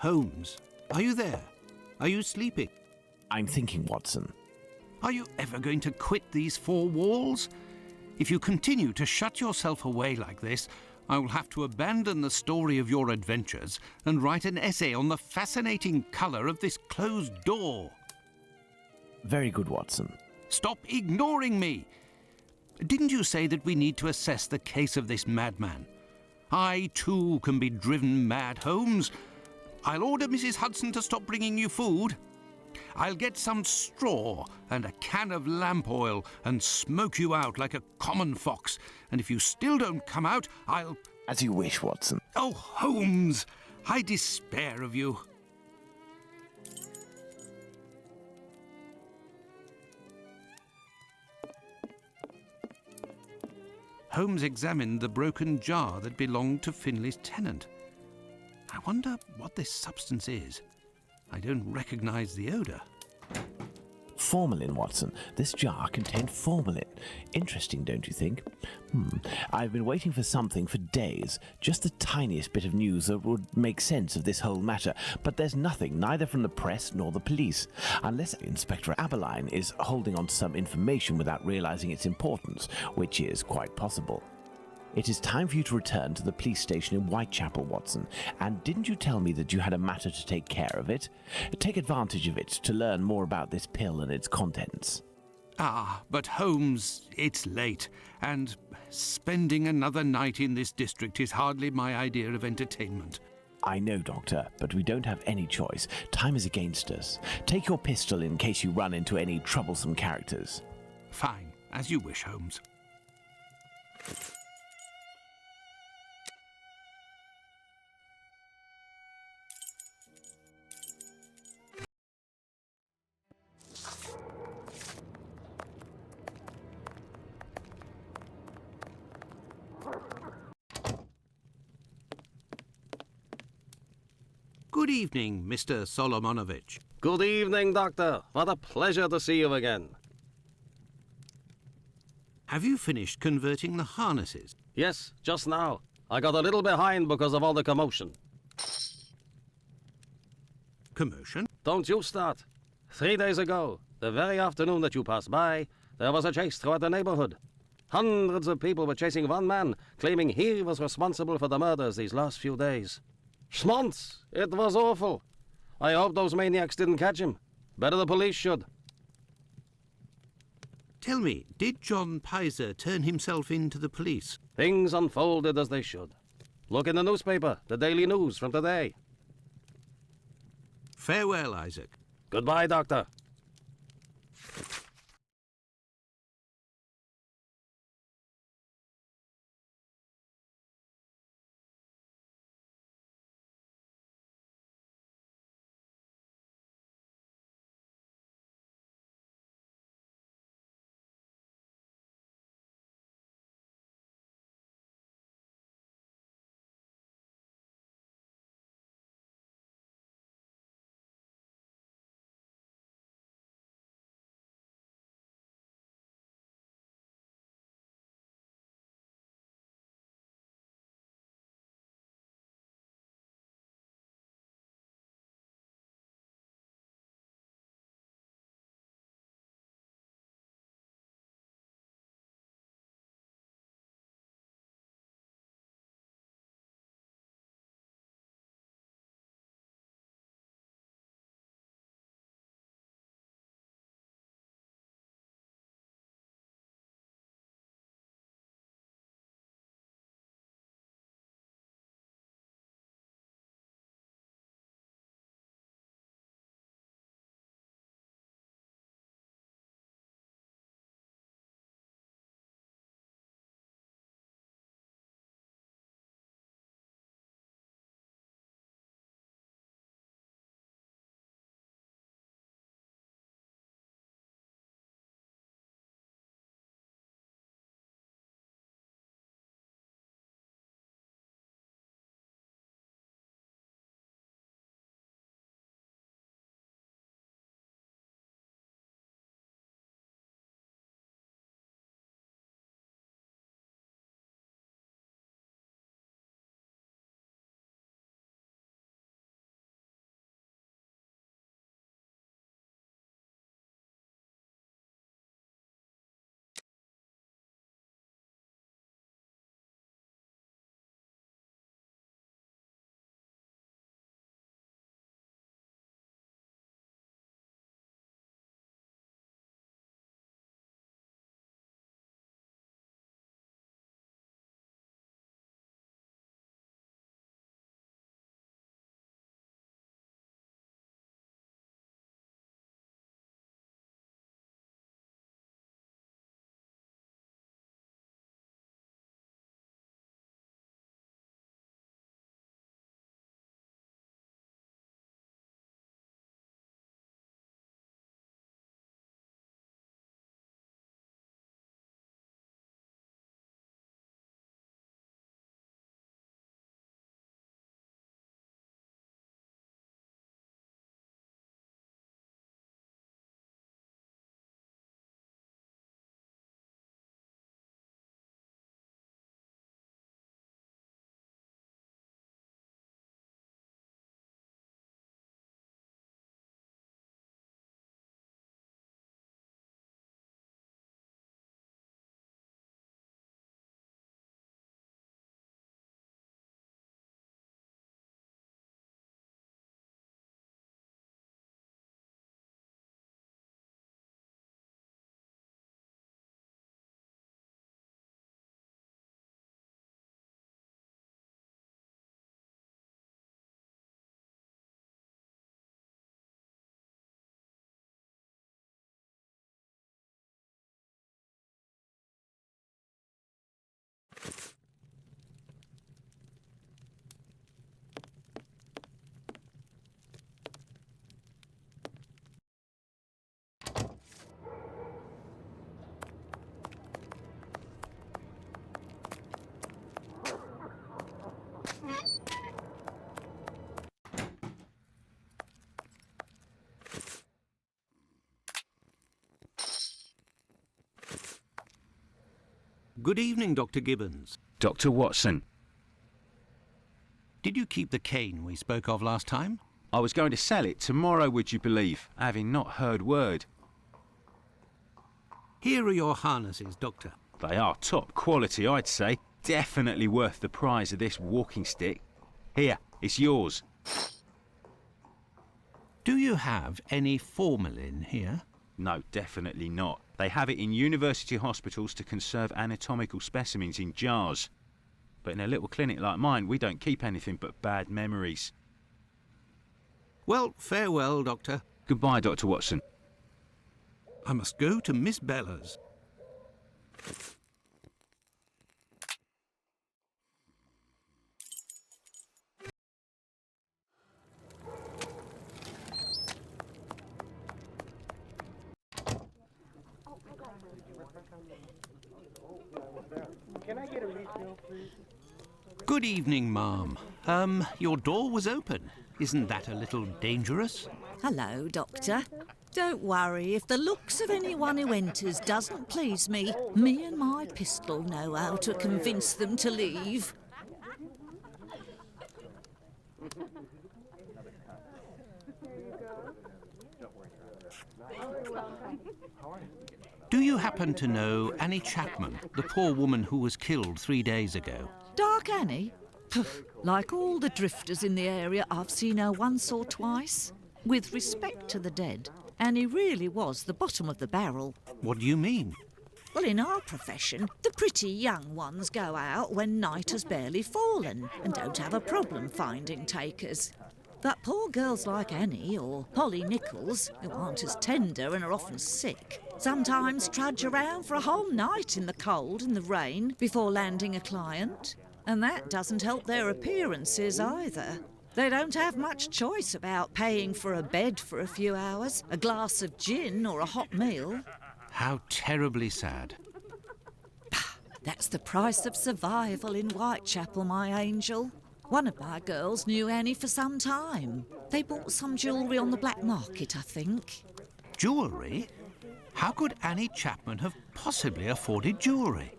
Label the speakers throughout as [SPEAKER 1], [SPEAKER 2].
[SPEAKER 1] Holmes, are you there? Are you sleeping?
[SPEAKER 2] I'm thinking, Watson.
[SPEAKER 1] Are you ever going to quit these four walls? If you continue to shut yourself away like this, I will have to abandon the story of your adventures and write an essay on the fascinating colour of this closed door.
[SPEAKER 2] Very good, Watson.
[SPEAKER 1] Stop ignoring me! Didn't you say that we need to assess the case of this madman? I, too, can be driven mad, Holmes. I'll order Mrs. Hudson to stop bringing you food. I'll get some straw and a can of lamp oil and smoke you out like a common fox. And if you still don't come out, I'll...
[SPEAKER 2] As you wish, Watson.
[SPEAKER 1] Oh, Holmes, I despair of you. Holmes examined the broken jar that belonged to Finley's tenant. I wonder what this substance is. I don't recognize the odour.
[SPEAKER 2] Formalin, Watson. This jar contained formalin. Interesting, don't you think? I've been waiting for something for days. Just the tiniest bit of news that would make sense of this whole matter. But there's nothing, neither from the press nor the police. Unless Inspector Aberline is holding on to some information without realizing its importance, which is quite possible. It is time for you to return to the police station in Whitechapel, Watson. And didn't you tell me that you had a matter to take care of it? Take advantage of it to learn more about this pill and its contents.
[SPEAKER 1] Ah, but Holmes, it's late, and spending another night in this district is hardly my idea of entertainment.
[SPEAKER 2] I know, Doctor, but we don't have any choice. Time is against us. Take your pistol in case you run into any troublesome characters.
[SPEAKER 1] Fine, as you wish, Holmes. Good evening, Mr. Solomonovich.
[SPEAKER 3] Good evening, Doctor. What a pleasure to see you again.
[SPEAKER 1] Have you finished converting the harnesses?
[SPEAKER 3] Yes, just now. I got a little behind because of all the commotion.
[SPEAKER 1] Commotion?
[SPEAKER 3] Don't you start. 3 days ago, the very afternoon that you passed by, there was a chase throughout the neighborhood. Hundreds of people were chasing one man, claiming he was responsible for the murders these last few days. Schmonz! It was awful. I hope those maniacs didn't catch him. Better the police should.
[SPEAKER 1] Tell me, did John Pizer turn himself in to the police?
[SPEAKER 3] Things unfolded as they should. Look in the newspaper, the Daily News from today.
[SPEAKER 1] Farewell, Isaac.
[SPEAKER 3] Goodbye, Doctor.
[SPEAKER 1] Good evening, Dr. Gibbons.
[SPEAKER 4] Dr. Watson,
[SPEAKER 1] Did you keep the cane we spoke of last time?
[SPEAKER 4] I was going to sell it tomorrow, would you believe, having not heard word.
[SPEAKER 1] Here are your harnesses, Doctor.
[SPEAKER 4] They are top quality, I'd say. Definitely worth the price of this walking stick. Here, it's yours.
[SPEAKER 1] Do you have any formalin here?
[SPEAKER 4] No, definitely not. They have it in university hospitals to conserve anatomical specimens in jars. But in a little clinic like mine, we don't keep anything but bad memories.
[SPEAKER 1] Well, farewell, Doctor.
[SPEAKER 4] Goodbye, Dr. Watson.
[SPEAKER 1] I must go to Miss Bella's.
[SPEAKER 5] Can I get a refill, please?
[SPEAKER 1] Good evening, ma'am. Your door was open. Isn't that a little dangerous?
[SPEAKER 6] Hello, Doctor. Don't worry, if the looks of anyone who enters doesn't please me, me and my pistol know how to convince them to leave.
[SPEAKER 1] Do you happen to know Annie Chapman, the poor woman who was killed 3 days ago?
[SPEAKER 6] Dark Annie? Pooh, like all the drifters in the area, I've seen her once or twice. With respect to the dead, Annie really was the bottom of the barrel.
[SPEAKER 1] What do you mean?
[SPEAKER 6] Well, in our profession, the pretty young ones go out when night has barely fallen and don't have a problem finding takers. But poor girls like Annie or Polly Nichols, who aren't as tender and are often sick, sometimes trudge around for a whole night in the cold and the rain before landing a client. And that doesn't help their appearances either. They don't have much choice about paying for a bed for a few hours, a glass of gin or a hot meal.
[SPEAKER 1] How terribly sad.
[SPEAKER 6] That's the price of survival in Whitechapel, my angel. One of my girls knew Annie for some time. They bought some jewellery on the black market, I think.
[SPEAKER 1] Jewellery? How could Annie Chapman have possibly afforded jewellery?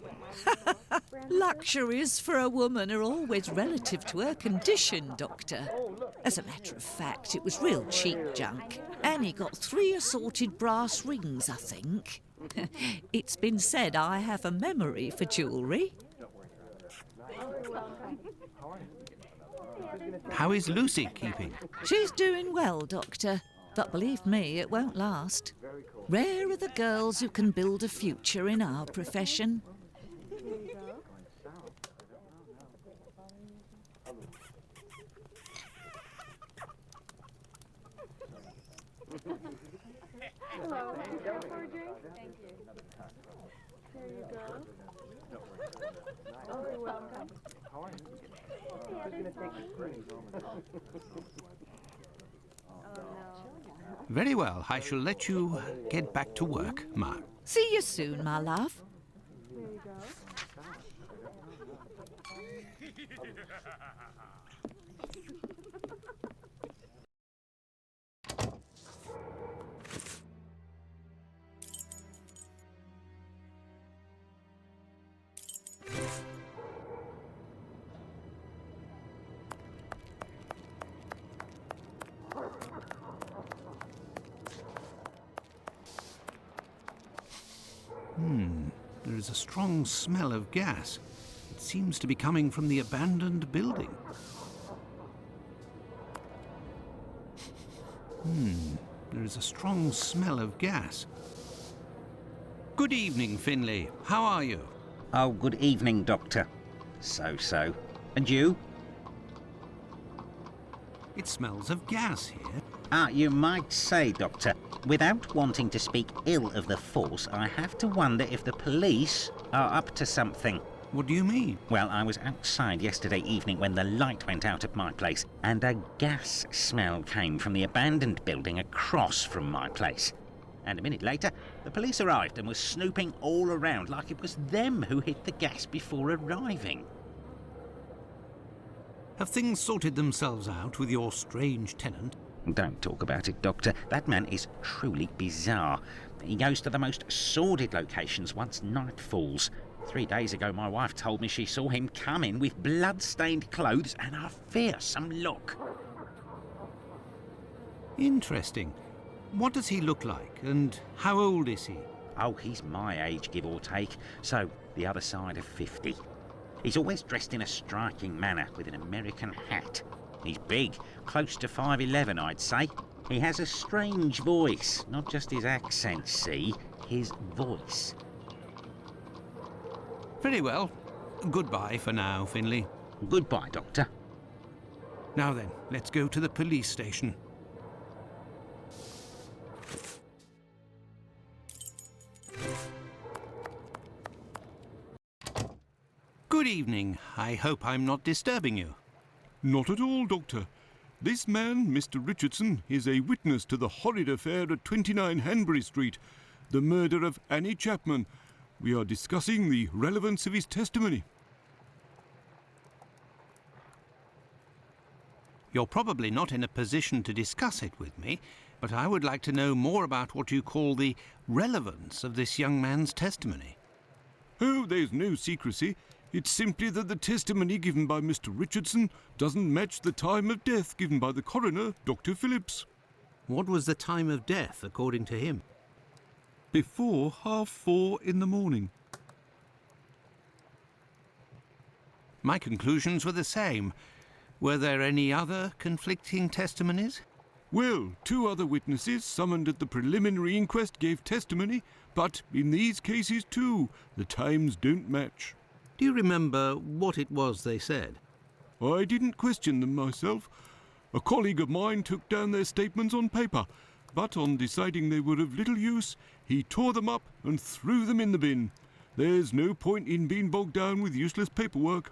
[SPEAKER 6] Luxuries for a woman are always relative to her condition, Doctor. As a matter of fact, it was real cheap junk. Annie got 3 assorted brass rings, I think. It's been said I have a memory for jewellery.
[SPEAKER 1] How is Lucy keeping?
[SPEAKER 6] She's doing well, Doctor. But believe me, it won't last. Rare are the girls who can build a future in our profession.
[SPEAKER 5] Hello. For a drink? Thank you. There you go. Oh, you're welcome.
[SPEAKER 1] Very well, I shall let you get back to work, ma'am.
[SPEAKER 6] See you soon, my love.
[SPEAKER 5] There you go.
[SPEAKER 1] There is a strong smell of gas. It seems to be coming from the abandoned building. There is a strong smell of gas. Good evening, Finlay. How are you?
[SPEAKER 7] Oh, good evening, Doctor. So. And you?
[SPEAKER 1] It smells of gas here.
[SPEAKER 7] You might say, Doctor, without wanting to speak ill of the force, I have to wonder if the police are up to something.
[SPEAKER 1] What do you mean?
[SPEAKER 7] Well, I was outside yesterday evening when the light went out at my place, and a gas smell came from the abandoned building across from my place. And a minute later, the police arrived and was snooping all around like it was them who hit the gas before arriving.
[SPEAKER 1] Have things sorted themselves out with your strange tenant?
[SPEAKER 7] Don't talk about it, Doctor. That man is truly bizarre. He goes to the most sordid locations once night falls. 3 days ago, my wife told me she saw him come in with blood-stained clothes and a fearsome look.
[SPEAKER 1] Interesting. What does he look like, and how old is he?
[SPEAKER 7] Oh, he's my age, give or take, so the other side of 50. He's always dressed in a striking manner, with an American hat. He's big, close to 5'11", I'd say. He has a strange voice, not just his accent, see, his voice.
[SPEAKER 1] Very well. Goodbye for now, Finley.
[SPEAKER 7] Goodbye, Doctor.
[SPEAKER 1] Now then, let's go to the police station. Good evening. I hope I'm not disturbing you.
[SPEAKER 8] Not at all, Doctor. This man, Mr. Richardson, is a witness to the horrid affair at 29 Hanbury Street, the murder of Annie Chapman. We are discussing the relevance of his testimony.
[SPEAKER 1] You're probably not in a position to discuss it with me, but I would like to know more about what you call the relevance of this young man's testimony.
[SPEAKER 8] Oh, there's no secrecy. It's simply that the testimony given by Mr. Richardson doesn't match the time of death given by the coroner, Dr. Phillips.
[SPEAKER 1] What was the time of death, according to him?
[SPEAKER 8] Before 4:30 in the morning.
[SPEAKER 1] My conclusions were the same. Were there any other conflicting testimonies?
[SPEAKER 8] Well, 2 other witnesses summoned at the preliminary inquest gave testimony, but in these cases too, the times don't match.
[SPEAKER 1] Do you remember what it was they said?
[SPEAKER 8] I didn't question them myself. A colleague of mine took down their statements on paper, but on deciding they were of little use, he tore them up and threw them in the bin. There's no point in being bogged down with useless paperwork.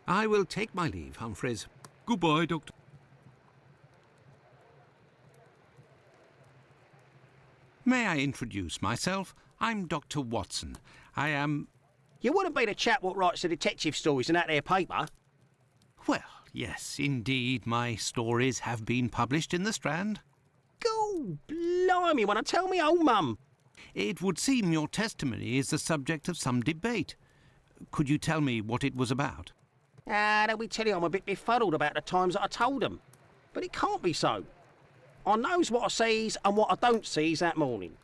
[SPEAKER 1] I will take my leave, Humphreys.
[SPEAKER 8] Goodbye, Doctor.
[SPEAKER 1] May I introduce myself? I'm Dr. Watson. I am...
[SPEAKER 9] You wouldn't be the chap what writes the detective stories in that there paper?
[SPEAKER 1] Well, yes, indeed, my stories have been published in the Strand.
[SPEAKER 9] Go blimey, when I tell me old mum.
[SPEAKER 1] It would seem your testimony is the subject of some debate. Could you tell me what it was about?
[SPEAKER 9] They'll be telling I'm a bit befuddled about the times that I told them. But it can't be so. I knows what I sees and what I don't sees that morning.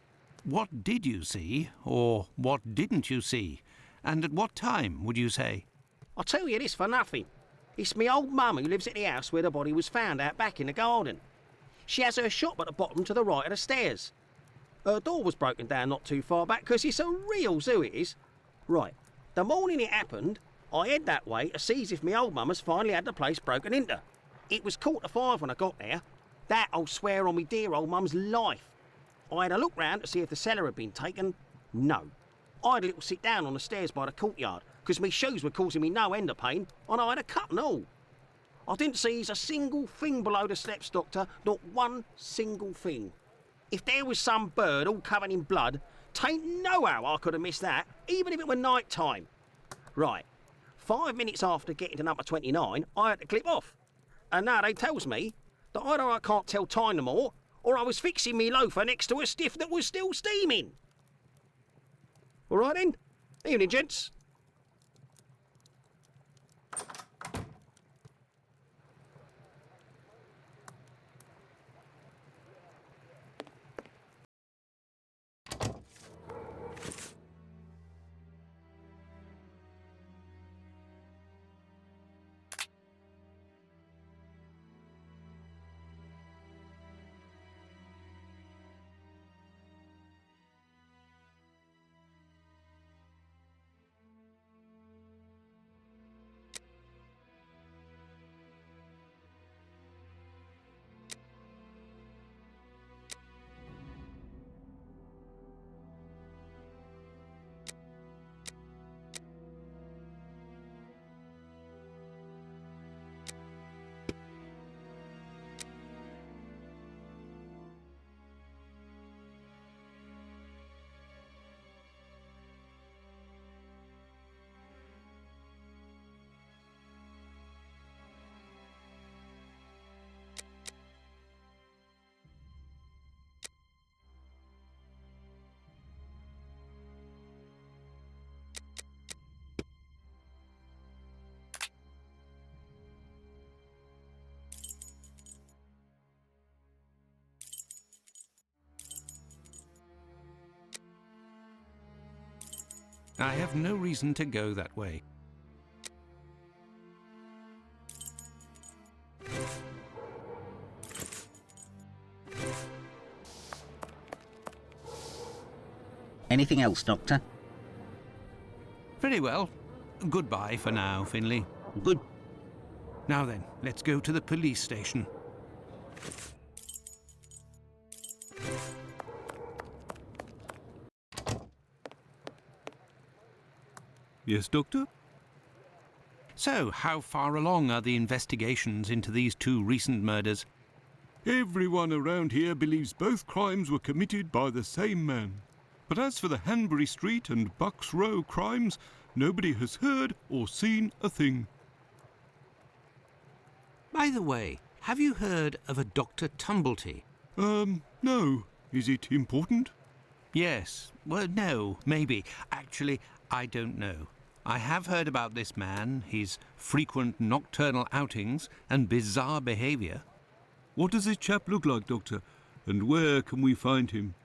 [SPEAKER 1] What did you see, or what didn't you see? And at what time, would you say?
[SPEAKER 9] I'll tell you this for nothing. It's me old mum who lives at the house where the body was found out back in the garden. She has her shop at the bottom to the right of the stairs. Her door was broken down not too far back because it's a real zoo it is. Right, the morning it happened, I head that way to see if me old mum has finally had the place broken into. It was 4:45 when I got there. That I'll swear on me dear old mum's life. I had a look round to see if the cellar had been taken. No. I had a little sit down on the stairs by the courtyard, because me shoes were causing me no end of pain, and I had a cut and all. I didn't seize a single thing below the steps, Doctor, not one single thing. If there was some bird all covered in blood, tain't no how I could have missed that, even if it were night time. Right. 5 minutes after getting to number 29, I had to clip off. And now they tells me that either I can't tell time no more, or I was fixing me loafer next to a stiff that was still steaming. All right then. Evening, gents.
[SPEAKER 1] I have no reason to go that way.
[SPEAKER 7] Anything else, Doctor?
[SPEAKER 1] Very well. Goodbye for now, Finley.
[SPEAKER 7] Good.
[SPEAKER 1] Now then, let's go to the police station.
[SPEAKER 8] Yes, Doctor?
[SPEAKER 1] So, how far along are the investigations into these two recent murders?
[SPEAKER 8] Everyone around here believes both crimes were committed by the same man. But as for the Hanbury Street and Bucks Row crimes, nobody has heard or seen a thing.
[SPEAKER 1] By the way, have you heard of a Dr. Tumblety?
[SPEAKER 8] No. Is it important?
[SPEAKER 1] Yes. Well, no, maybe. Actually, I don't know. I have heard about this man, his frequent nocturnal outings and bizarre behaviour.
[SPEAKER 8] What does this chap look like, Doctor? And where can we find him?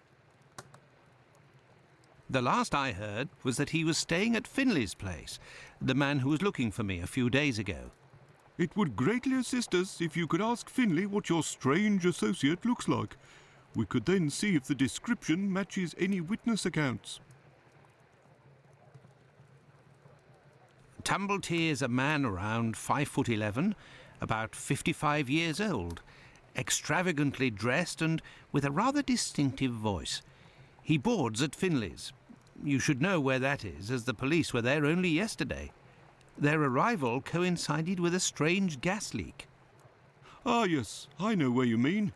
[SPEAKER 1] The last I heard was that he was staying at Finley's place, the man who was looking for me a few days ago.
[SPEAKER 8] It would greatly assist us if you could ask Finley what your strange associate looks like. We could then see if the description matches any witness accounts.
[SPEAKER 1] Tumblety is a man around 5'11", about 55 years old, extravagantly dressed and with a rather distinctive voice. He boards at Finley's. You should know where that is, as the police were there only yesterday. Their arrival coincided with a strange gas leak.
[SPEAKER 8] Ah, yes, I know where you mean.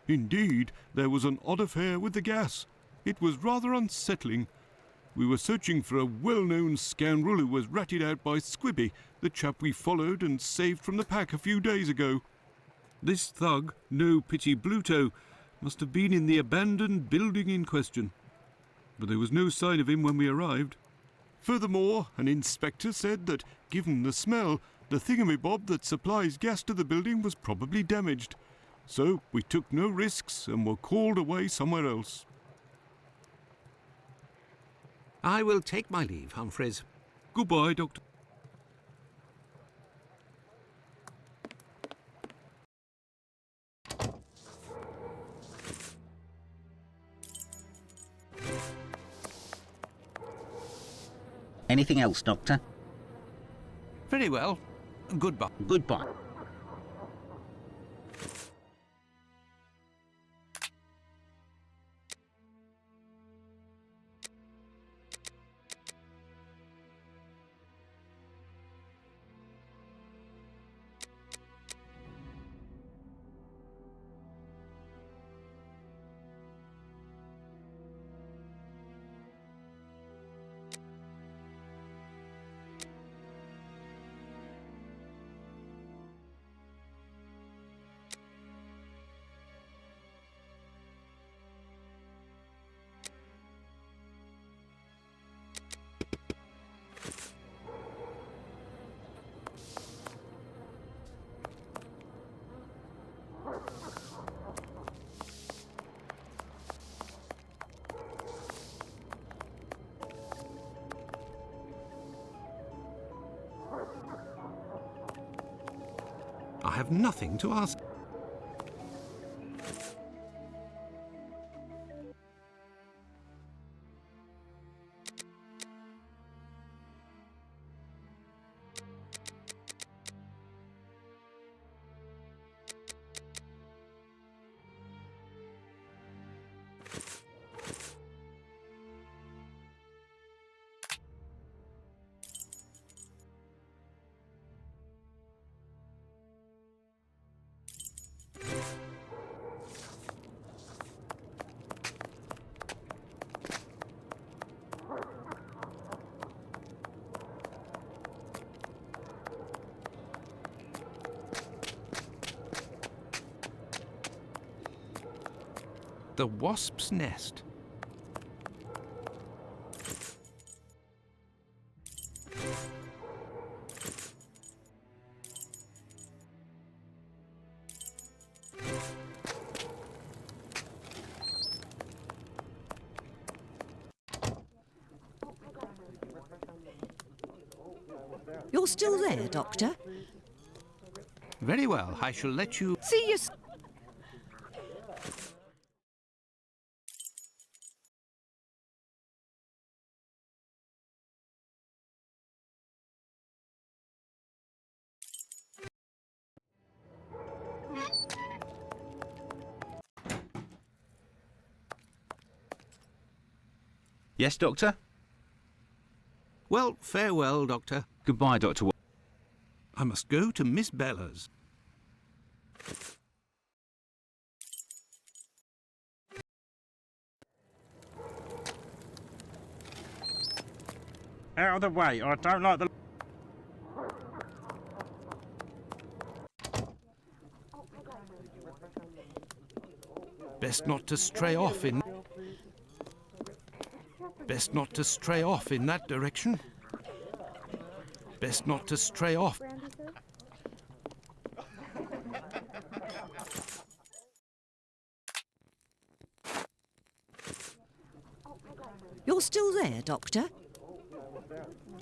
[SPEAKER 8] Indeed, there was an odd affair with the gas. It was rather unsettling. We were searching for a well-known scoundrel who was ratted out by Squibby, the chap we followed and saved from the pack a few days ago. This thug, No Pity Bluto, must have been in the abandoned building in question. But there was no sign of him when we arrived. Furthermore, an inspector said that, given the smell, the thingamabob that supplies gas to the building was probably damaged. So we took no risks and were called away somewhere else.
[SPEAKER 1] I will take my leave, Humphreys.
[SPEAKER 8] Goodbye, Doctor.
[SPEAKER 7] Anything else, Doctor?
[SPEAKER 1] Very well. Goodbye.
[SPEAKER 7] Goodbye.
[SPEAKER 1] I have nothing to ask. The wasp's nest.
[SPEAKER 6] You're still there, Doctor?
[SPEAKER 1] Very well, I shall let you...
[SPEAKER 6] See you...
[SPEAKER 4] Yes, Doctor?
[SPEAKER 1] Well, farewell, Doctor.
[SPEAKER 4] Goodbye, Dr.
[SPEAKER 1] I must go to Miss Bella's.
[SPEAKER 10] Out of the way, I don't like the...
[SPEAKER 1] Best not to stray off in... Best not to stray off in that direction. Best not to stray off.
[SPEAKER 6] You're still there, Doctor?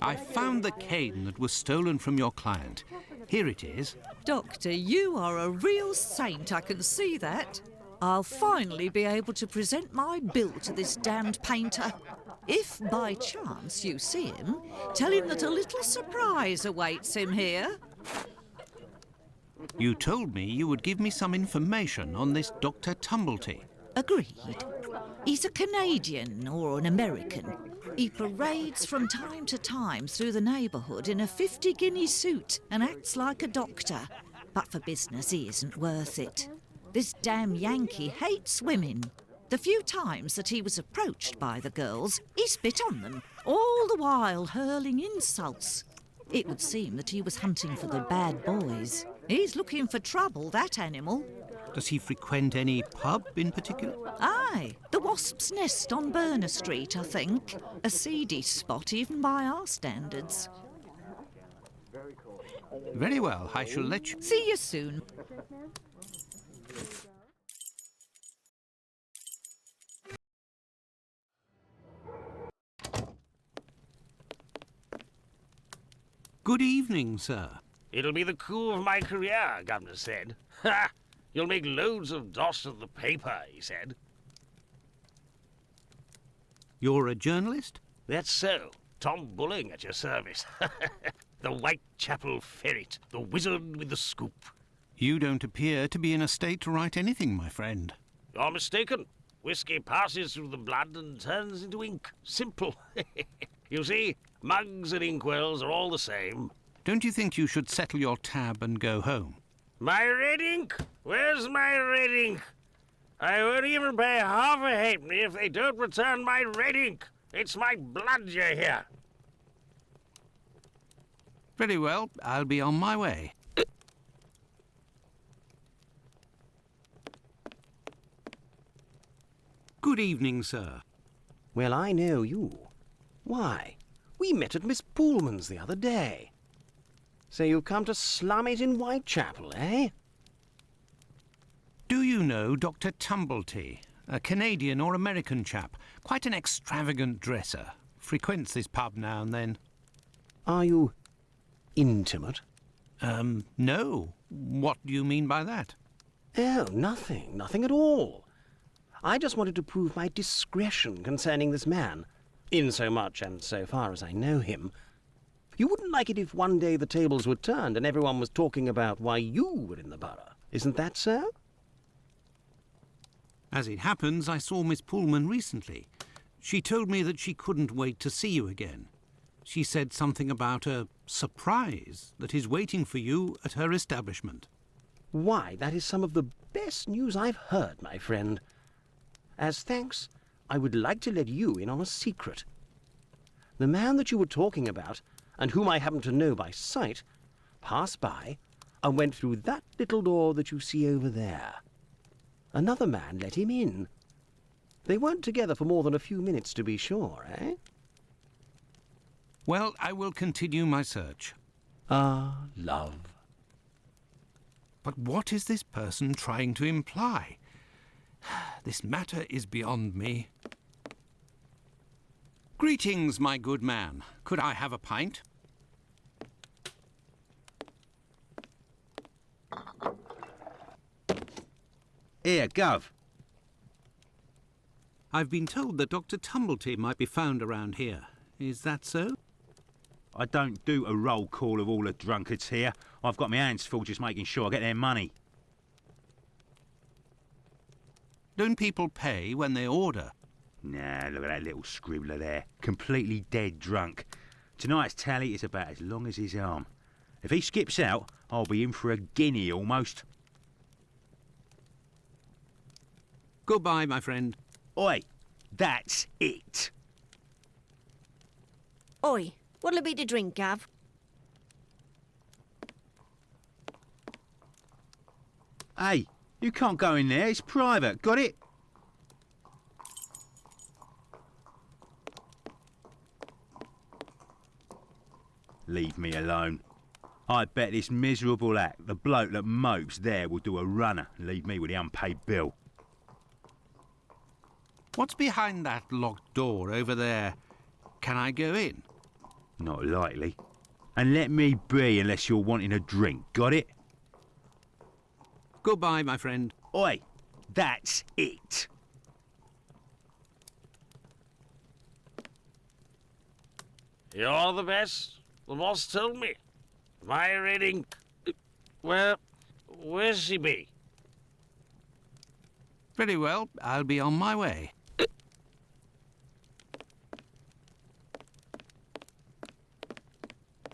[SPEAKER 1] I found the cane that was stolen from your client. Here it is.
[SPEAKER 6] Doctor, you are a real saint, I can see that. I'll finally be able to present my bill to this damned painter. If by chance you see him, tell him that a little surprise awaits him here.
[SPEAKER 1] You told me you would give me some information on this Dr. Tumblety.
[SPEAKER 6] Agreed. He's a Canadian or an American. He parades from time to time through the neighbourhood in a 50-guinea suit and acts like a doctor. But for business, he isn't worth it. This damn Yankee hates women. The few times that he was approached by the girls, he spit on them, all the while hurling insults. It would seem that he was hunting for the bad boys. He's looking for trouble, that animal.
[SPEAKER 1] Does he frequent any pub in particular?
[SPEAKER 6] Aye, the Wasp's Nest on Burner Street, I think. A seedy spot even by our standards.
[SPEAKER 1] Very well, I shall let you...
[SPEAKER 6] See you soon.
[SPEAKER 1] Good evening, sir.
[SPEAKER 9] It'll be the coup of my career, Governor said. Ha! You'll make loads of doss of the paper, he said.
[SPEAKER 1] You're a journalist?
[SPEAKER 9] That's so. Tom Bulling at your service. The Whitechapel ferret, the wizard with the scoop.
[SPEAKER 1] You don't appear to be in a state to write anything, my friend.
[SPEAKER 9] You're mistaken. Whiskey passes through the blood and turns into ink. Simple. You see, mugs and inkwells are all the same.
[SPEAKER 1] Don't you think you should settle your tab and go home?
[SPEAKER 9] My red ink? Where's my red ink? I won't even pay half a halfpenny if they don't return my red ink. It's my blood you hear.
[SPEAKER 1] Very well, I'll be on my way. Good evening, sir.
[SPEAKER 9] Well, I know you. Why, we met at Miss Poolman's the other day. So you've come to slum it in Whitechapel, eh?
[SPEAKER 1] Do you know Dr. Tumblety, a Canadian or American chap? Quite an extravagant dresser. Frequents this pub now and then.
[SPEAKER 9] Are you intimate?
[SPEAKER 1] No. What do you mean by that?
[SPEAKER 9] Oh, nothing. Nothing at all. I just wanted to prove my discretion concerning this man, insomuch and so far as I know him. You wouldn't like it if one day the tables were turned and everyone was talking about why you were in the borough. Isn't that so?
[SPEAKER 1] As it happens, I saw Miss Pullman recently. She told me that she couldn't wait to see you again. She said something about a surprise that is waiting for you at her establishment.
[SPEAKER 9] Why, that is some of the best news I've heard, my friend. As thanks, I would like to let you in on a secret. The man that you were talking about, and whom I happen to know by sight, passed by and went through that little door that you see over there. Another man let him in. They weren't together for more than a few minutes, to be sure, eh?
[SPEAKER 1] Well, I will continue my search.
[SPEAKER 9] Ah, love.
[SPEAKER 1] But what is this person trying to imply? This matter is beyond me. Greetings, my good man. Could I have a pint?
[SPEAKER 4] Here, Gov.
[SPEAKER 1] I've been told that Dr. Tumblety might be found around here. Is that so?
[SPEAKER 4] I don't do a roll call of all the drunkards here. I've got my hands full just making sure I get their money.
[SPEAKER 1] Don't people pay when they order?
[SPEAKER 4] Nah, look at that little scribbler there. Completely dead drunk. Tonight's tally is about as long as his arm. If he skips out, I'll be in for a guinea almost.
[SPEAKER 1] Goodbye, my friend.
[SPEAKER 4] Oi, that's it.
[SPEAKER 11] Oi, what'll it be to drink, Gav?
[SPEAKER 4] Hey, you can't go in there. It's private. Got it? Leave me alone. I bet this miserable act, the bloke that mopes there, will do a runner and leave me with the unpaid bill.
[SPEAKER 1] What's behind that locked door over there? Can I go in?
[SPEAKER 4] Not likely. And let me be unless you're wanting a drink. Got it?
[SPEAKER 1] Goodbye, my friend.
[SPEAKER 4] Oi, that's it.
[SPEAKER 10] You're the best. The boss told me. My rating... Well, where's she be?
[SPEAKER 1] Very well, I'll be on my way.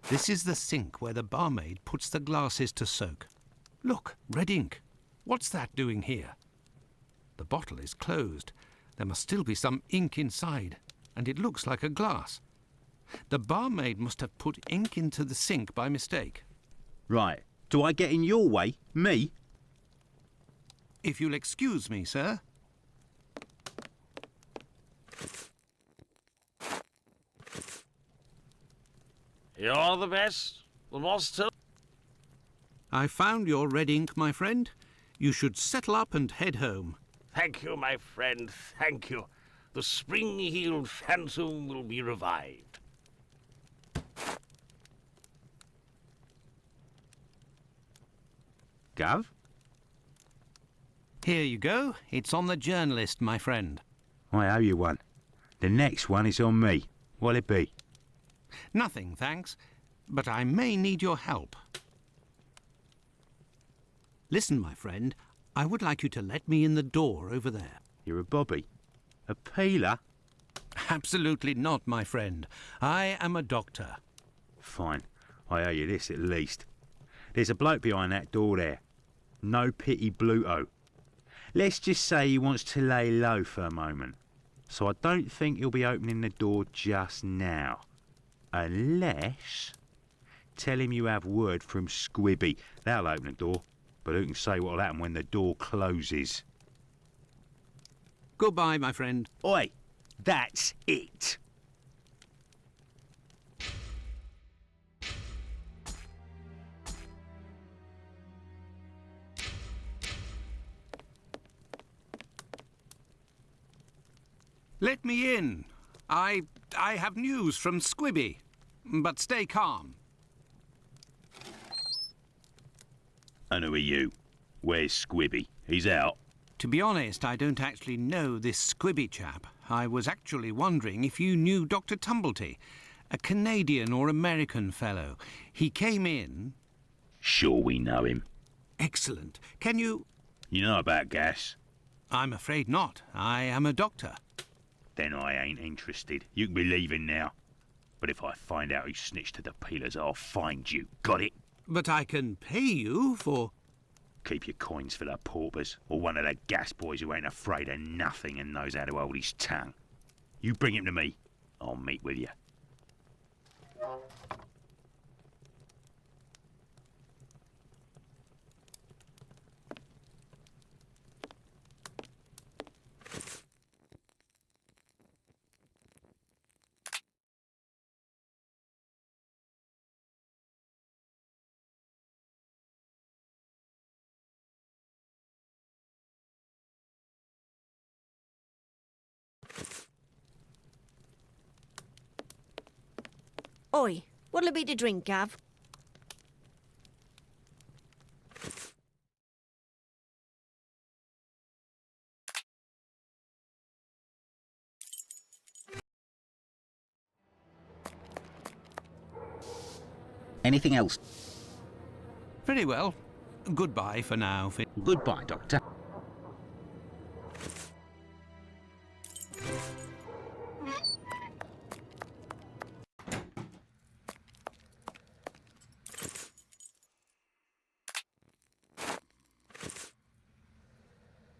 [SPEAKER 1] This is the sink where the barmaid puts the glasses to soak. Look, red ink. What's that doing here? The bottle is closed. There must still be some ink inside, and it looks like a glass. The barmaid must have put ink into the sink by mistake.
[SPEAKER 4] Right. Do I get in your way? Me?
[SPEAKER 1] If you'll excuse me, sir.
[SPEAKER 10] You're the best. The boss told...
[SPEAKER 1] I found your red ink, my friend. You should settle up and head home.
[SPEAKER 10] Thank you, my friend, thank you. The spring-heeled phantom will be revived.
[SPEAKER 4] Gov?
[SPEAKER 1] Here you go. It's on the journalist, my friend.
[SPEAKER 4] I owe you one. The next one is on me. What'll it be?
[SPEAKER 1] Nothing, thanks. But I may need your help. Listen, my friend. I would like you to let me in the door over there.
[SPEAKER 4] You're a bobby? A peeler?
[SPEAKER 1] Absolutely not, my friend. I am a doctor.
[SPEAKER 4] Fine. I owe you this at least. There's a bloke behind that door there. No pity Bluto. Let's just say he wants to lay low for a moment. So I don't think he'll be opening the door just now. Unless... Tell him you have word from Squibby. They'll open the door. But who can say what'll happen when the door closes?
[SPEAKER 1] Goodbye, my friend.
[SPEAKER 4] Oi, that's it.
[SPEAKER 1] Let me in. I have news from Squibby. But stay calm.
[SPEAKER 4] And who are you? Where's Squibby? He's out.
[SPEAKER 1] To be honest, I don't actually know this Squibby chap. I was actually wondering if you knew Dr. Tumblety, a Canadian or American fellow. He came in...
[SPEAKER 4] Sure we know him.
[SPEAKER 1] Excellent. Can you...
[SPEAKER 4] You know about gas?
[SPEAKER 1] I'm afraid not. I am a doctor.
[SPEAKER 4] Then I ain't interested. You can be leaving now. But if I find out who snitched to the peelers, I'll find you. Got it?
[SPEAKER 1] But I can pay you for...
[SPEAKER 4] Keep your coins for the paupers, or one of the gas boys who ain't afraid of nothing and knows how to hold his tongue. You bring him to me. I'll meet with you.
[SPEAKER 11] Oi, what'll it be to drink, Gav?
[SPEAKER 7] Anything else?
[SPEAKER 1] Very well. Goodbye for now, Finn.
[SPEAKER 7] Goodbye, Doctor.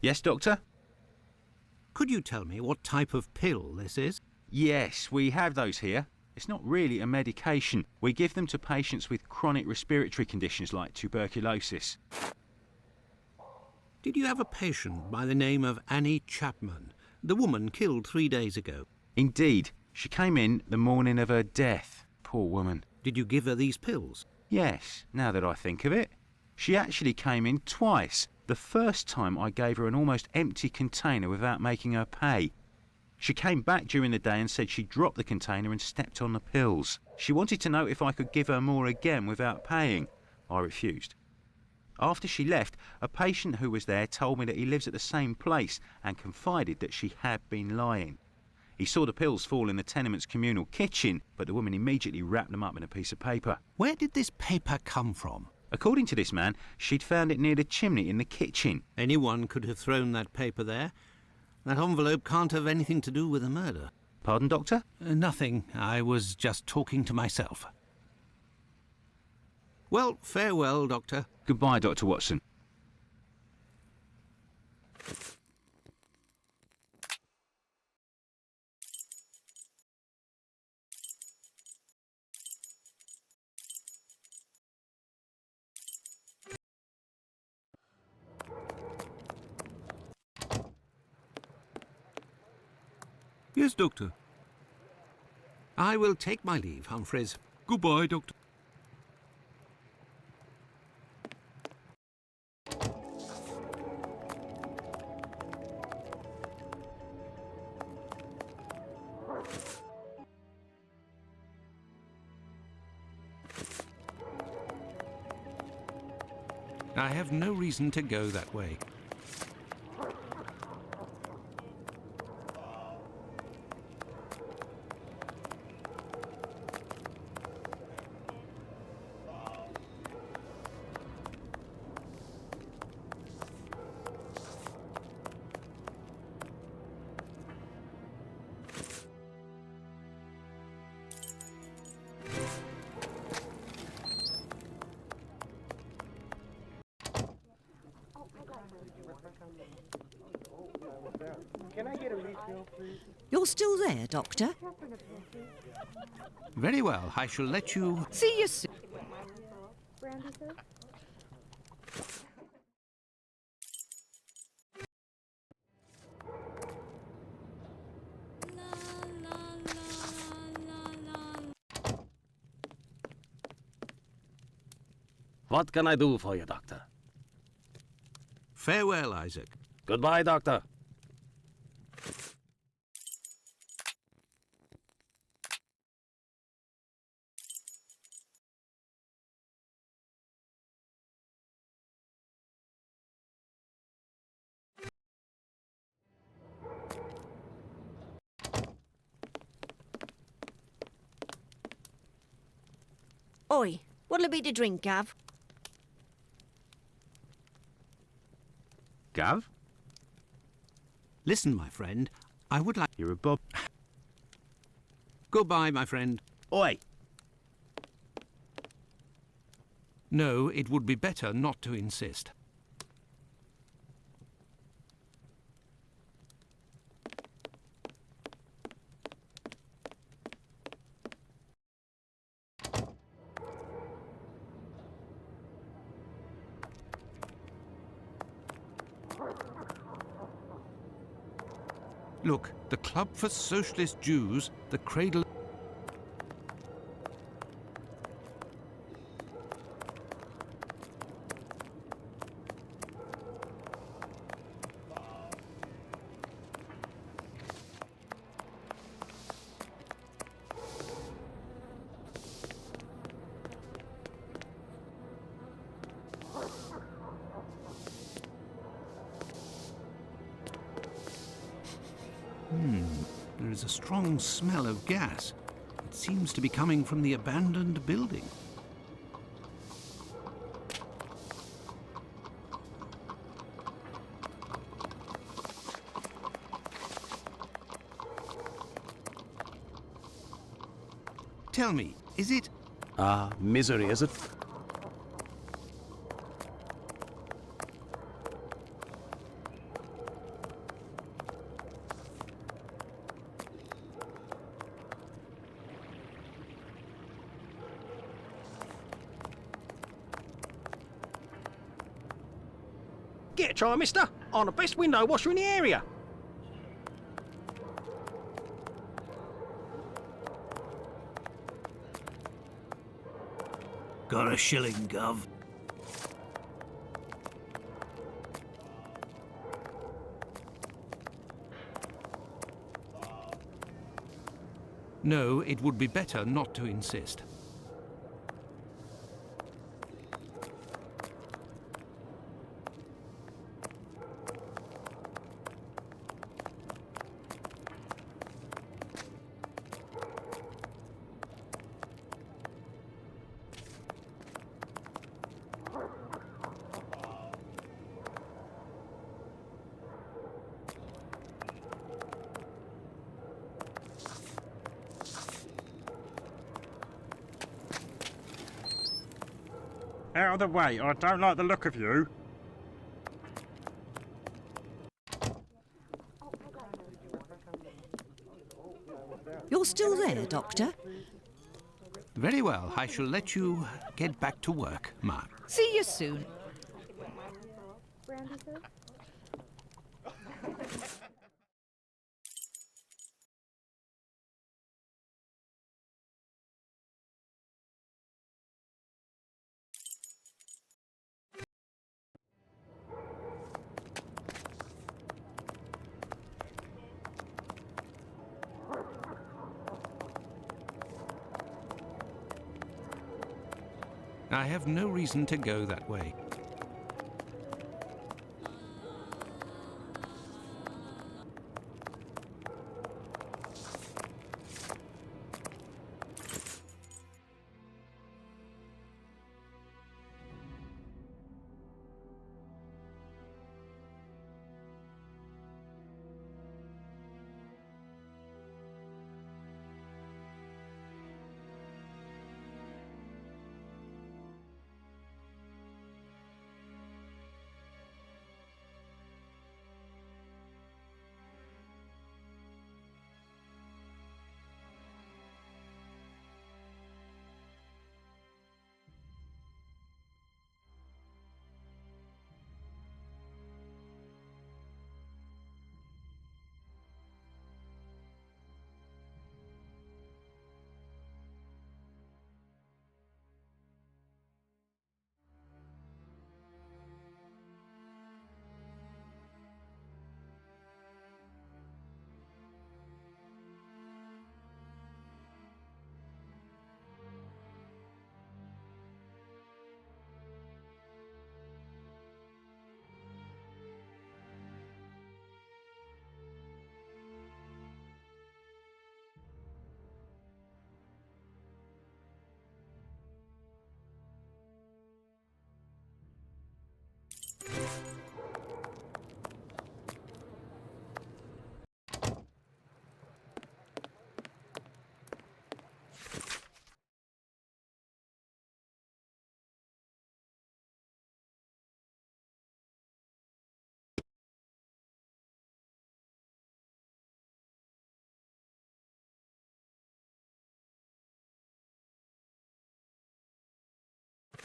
[SPEAKER 4] Yes, Doctor?
[SPEAKER 1] Could you tell me what type of pill this is?
[SPEAKER 4] Yes, we have those here. It's not really a medication. We give them to patients with chronic respiratory conditions like tuberculosis.
[SPEAKER 1] Did you have a patient by the name of Annie Chapman, the woman killed 3 days ago?
[SPEAKER 4] Indeed. She came in the morning of her death. Poor woman.
[SPEAKER 1] Did you give her these pills?
[SPEAKER 4] Yes, now that I think of it. She actually came in twice. The first time I gave her an almost empty container without making her pay. She came back during the day and said she dropped the container and stepped on the pills. She wanted to know if I could give her more again without paying. I refused. After she left, a patient who was there told me that he lives at the same place and confided that she had been lying. He saw the pills fall in the tenement's communal kitchen, but the woman immediately wrapped them up in a piece of paper.
[SPEAKER 1] Where did this paper come from?
[SPEAKER 4] According to this man, she'd found it near the chimney in the kitchen.
[SPEAKER 1] Anyone could have thrown that paper there. That envelope can't have anything to do with the murder.
[SPEAKER 4] Pardon, Doctor?
[SPEAKER 1] Nothing. I was just talking to myself. Well, farewell, Doctor.
[SPEAKER 4] Goodbye, Dr. Watson.
[SPEAKER 8] Yes, Doctor.
[SPEAKER 1] I will take my leave, Humphreys.
[SPEAKER 8] Goodbye, Doctor.
[SPEAKER 1] I have no reason to go that way.
[SPEAKER 6] You're still there, Doctor?
[SPEAKER 1] Very well. I shall let you...
[SPEAKER 6] See you soon.
[SPEAKER 5] Brandy, sir?
[SPEAKER 3] What can I do for you, Doctor?
[SPEAKER 1] Farewell, Isaac.
[SPEAKER 3] Goodbye, Doctor.
[SPEAKER 11] Oi, what'll it be to drink, Gav?
[SPEAKER 4] Gav?
[SPEAKER 1] Listen, my friend. I would like...
[SPEAKER 4] You're a bob.
[SPEAKER 1] Goodbye, my friend.
[SPEAKER 4] Oi!
[SPEAKER 1] No, it would be better not to insist. Look, the Club for Socialist Jews, the Cradle... There is a strong smell of gas. It seems to be coming from the abandoned building. Tell me, is it...
[SPEAKER 9] Ah, misery, is it? Get a try, mister. I'm the best window washer in the area.
[SPEAKER 12] Got a shilling, Gov?
[SPEAKER 1] No, it would be better not to insist.
[SPEAKER 4] Out of the way, I don't like the look of you.
[SPEAKER 6] You're still there, Doctor?
[SPEAKER 1] Very well, I shall let you get back to work, Mark.
[SPEAKER 6] See you soon.
[SPEAKER 5] Brandy, sir?
[SPEAKER 1] I have no reason to go that way.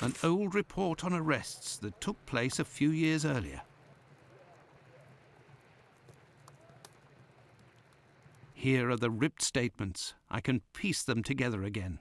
[SPEAKER 1] An old report on arrests that took place a few years earlier. Here are the ripped statements. I can piece them together again.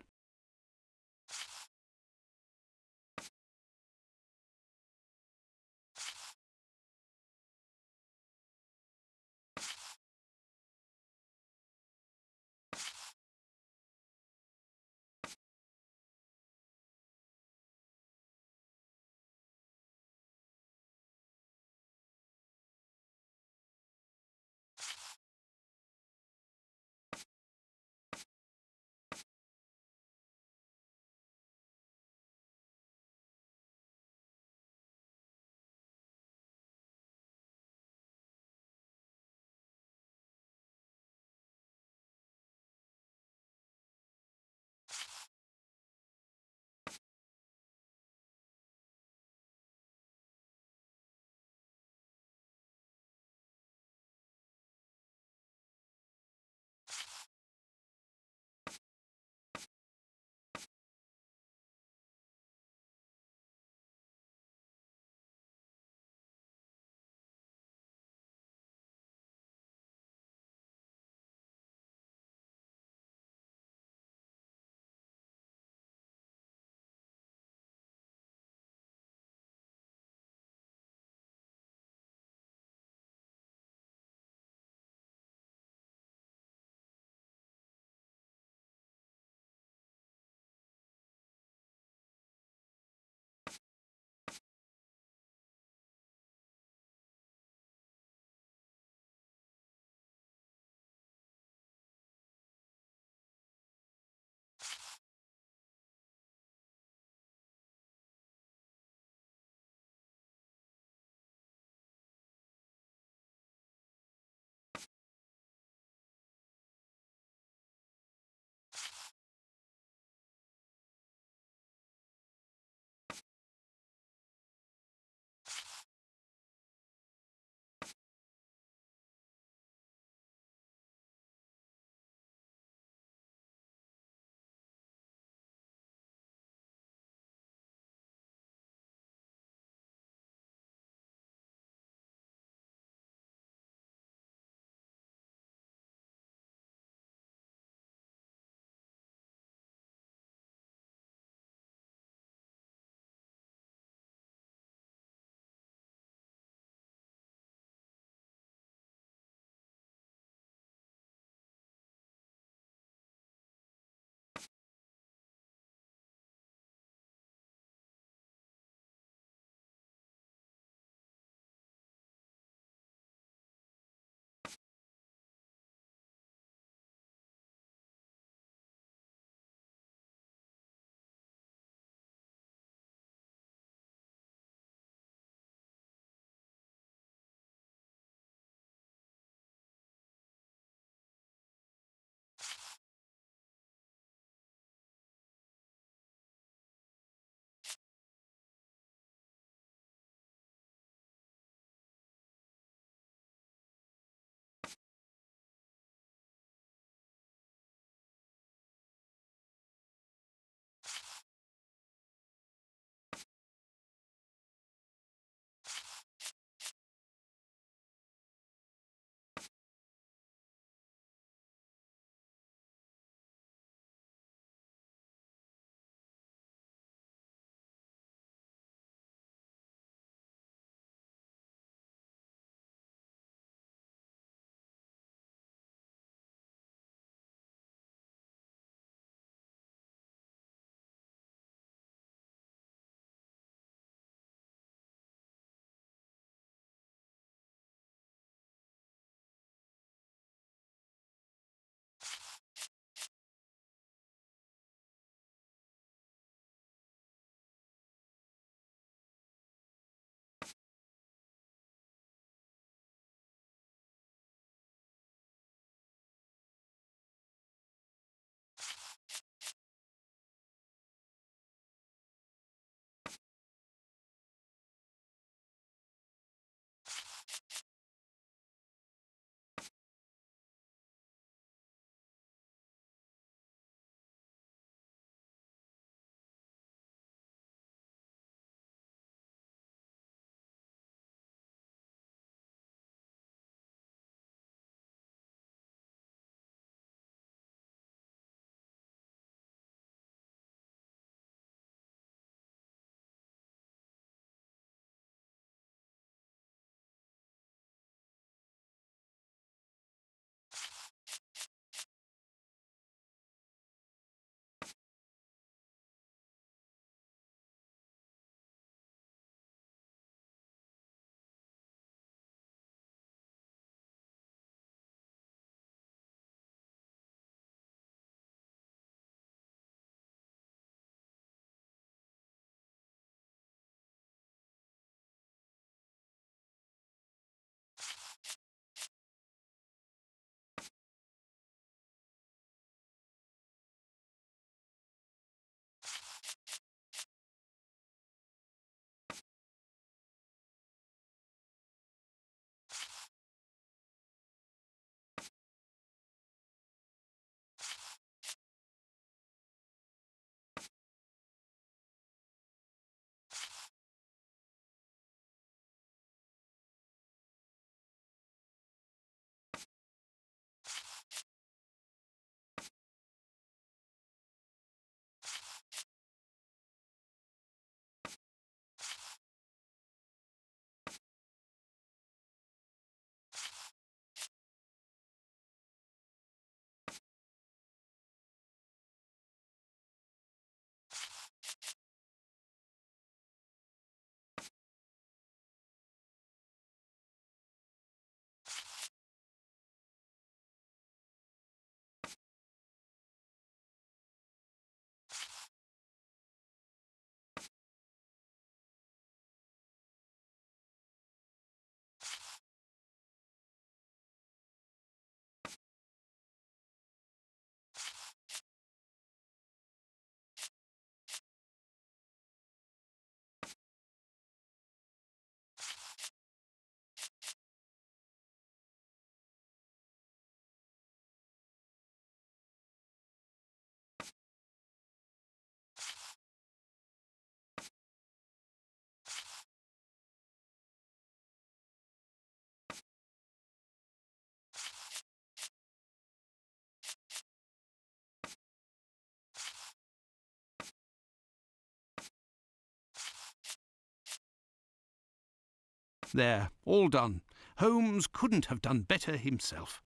[SPEAKER 1] There, all done. Holmes couldn't have done better himself.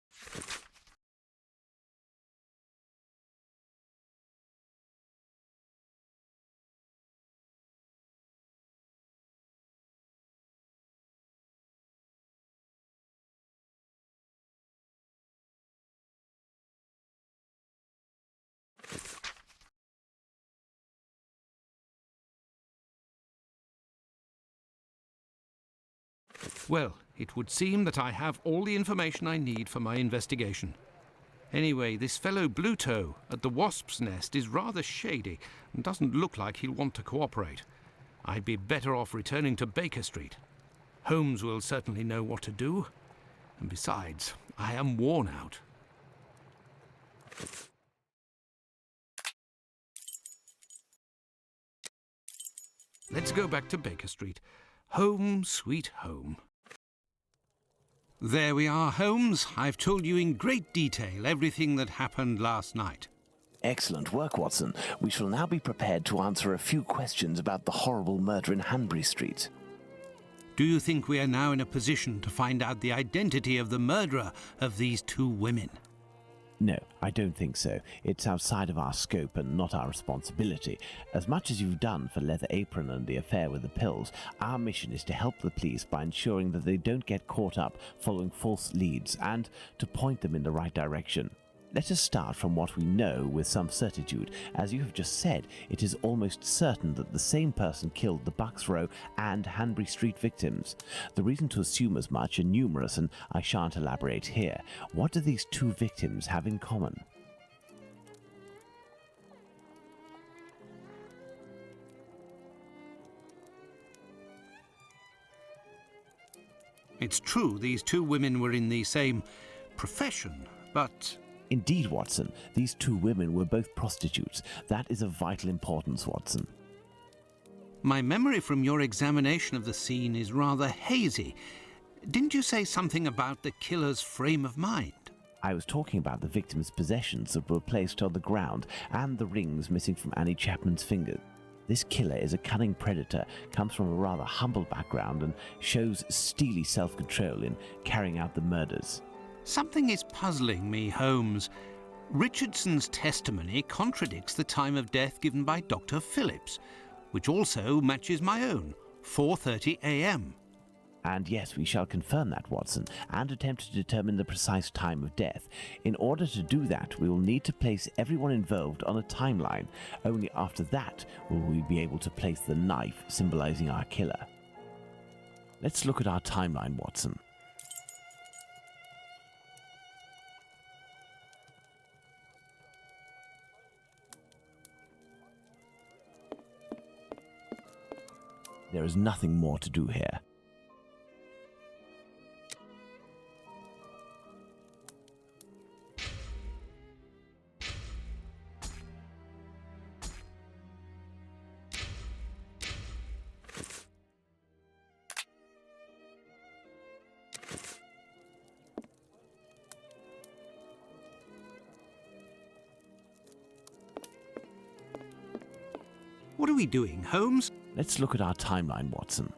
[SPEAKER 1] Well, it would seem that I have all the information I need for my investigation. Anyway, this fellow Bluto at the Wasp's Nest is rather shady and doesn't look like he'll want to cooperate. I'd be better off returning to Baker Street. Holmes will certainly know what to do. And besides, I am worn out. Let's go back to Baker Street. Home, sweet home. There we are, Holmes. I've told you in great detail everything that happened last night.
[SPEAKER 2] Excellent work, Watson. We shall now be prepared to answer a few questions about the horrible murder in Hanbury Street.
[SPEAKER 1] Do you think we are now in a position to find out the identity of the murderer of these two women?
[SPEAKER 2] No, I don't think so. It's outside of our scope and not our responsibility. As much as you've done for Leather Apron and the affair with the pills, our mission is to help the police by ensuring that they don't get caught up following false leads and to point them in the right direction. Let us start from what we know with some certitude. As you have just said, it is almost certain that the same person killed the Bucks Row and Hanbury Street victims. The reason to assume as much are numerous, and I shan't elaborate here. What do these two victims have in common?
[SPEAKER 1] It's true these two women were in the same profession, but...
[SPEAKER 2] Indeed, Watson. These two women were both prostitutes. That is of vital importance, Watson.
[SPEAKER 1] My memory from your examination of the scene is rather hazy. Didn't you say something about the killer's frame of mind?
[SPEAKER 2] I was talking about the victim's possessions that were placed on the ground and the rings missing from Annie Chapman's fingers. This killer is a cunning predator, comes from a rather humble background and shows steely self-control in carrying out the murders.
[SPEAKER 1] Something is puzzling me, Holmes. Richardson's testimony contradicts the time of death given by Dr. Phillips, which also matches my own, 4:30 a.m.
[SPEAKER 2] And yes, we shall confirm that, Watson, and attempt to determine the precise time of death. In order to do that, we will need to place everyone involved on a timeline. Only after that will we be able to place the knife symbolizing our killer. Let's look at our timeline, Watson. There is nothing more to do here.
[SPEAKER 1] What are we doing, Holmes?
[SPEAKER 2] Let's look at our timeline, Watson.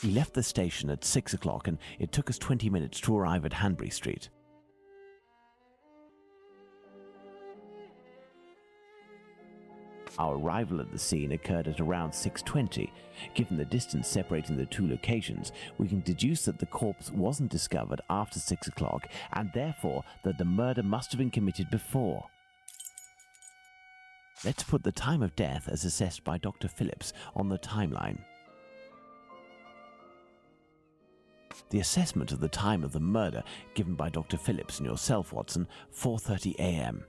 [SPEAKER 2] We left the station at 6 o'clock and it took us 20 minutes to arrive at Hanbury Street. Our arrival at the scene occurred at around 6:20. Given the distance separating the two locations, we can deduce that the corpse wasn't discovered after 6 o'clock and therefore that the murder must have been committed before. Let's put the time of death as assessed by Dr. Phillips on the timeline. The assessment of the time of the murder given by Dr. Phillips and yourself, Watson, 4:30 a.m.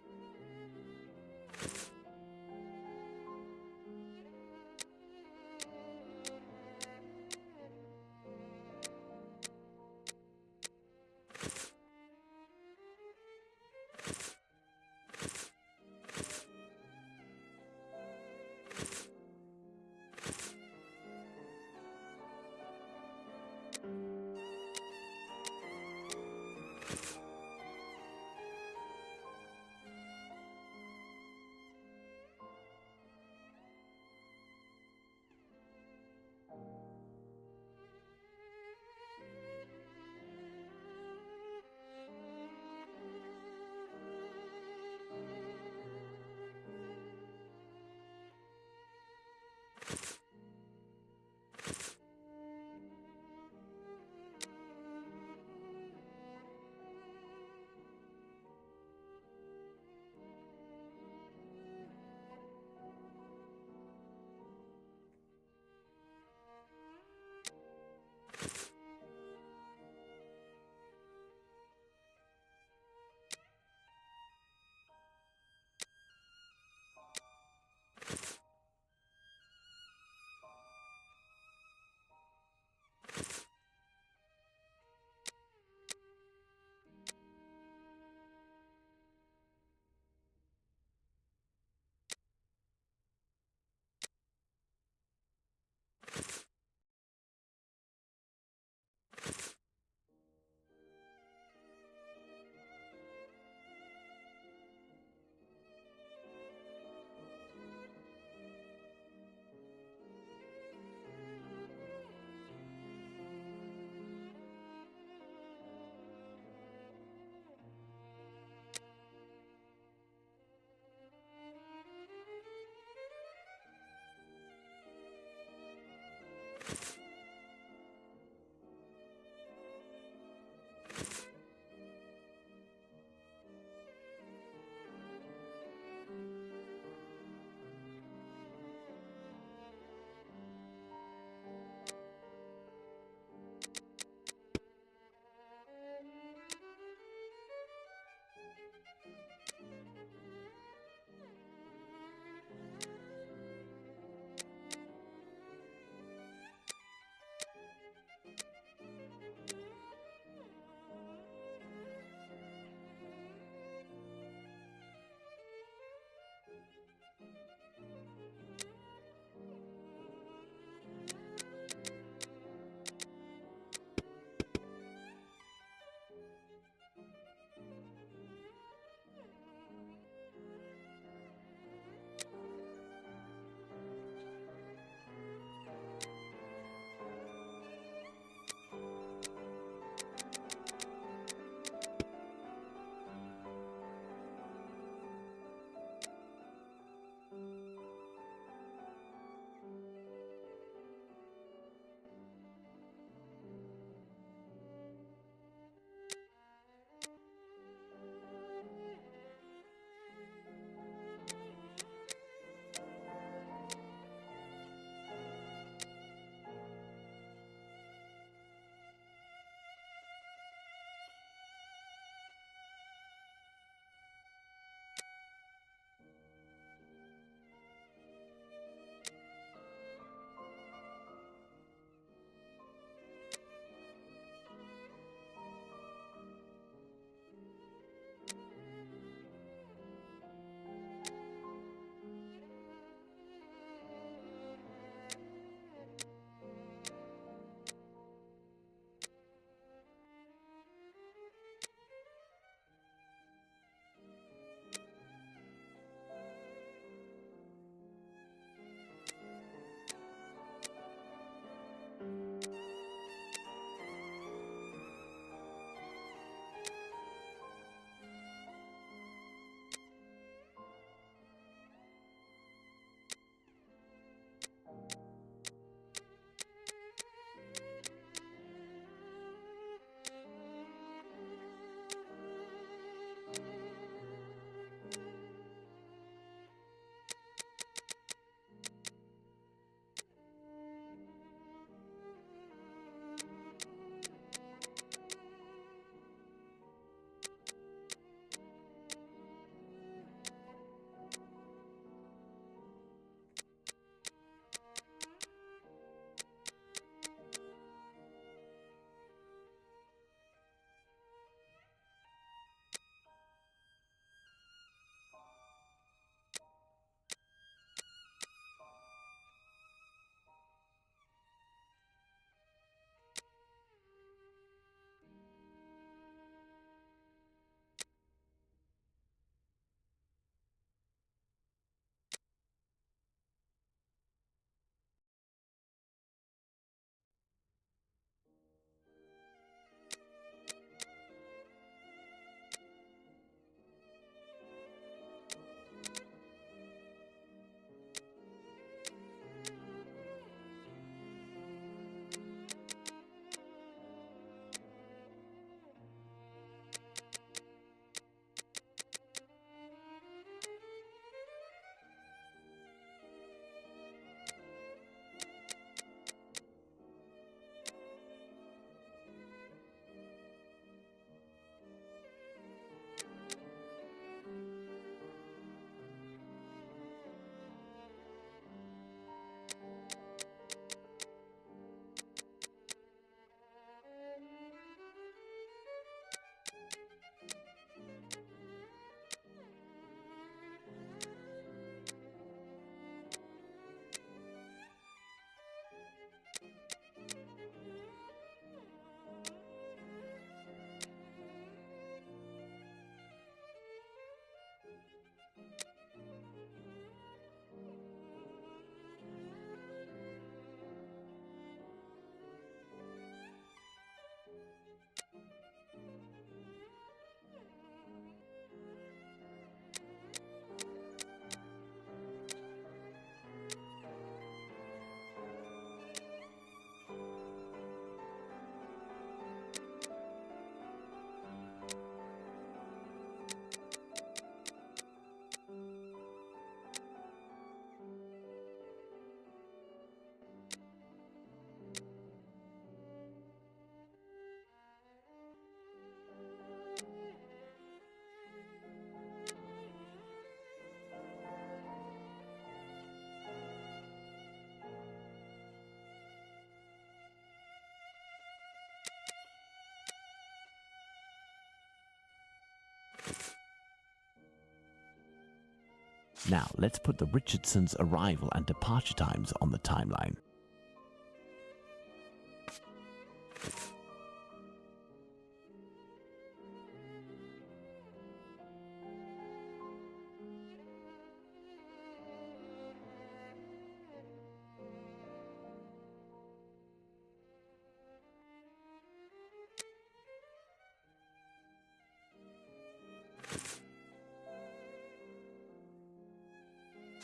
[SPEAKER 2] Now, let's put the Richardsons' arrival and departure times on the timeline.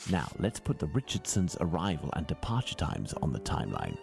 [SPEAKER 2] Now, let's put the Richardsons' arrival and departure times on the timeline.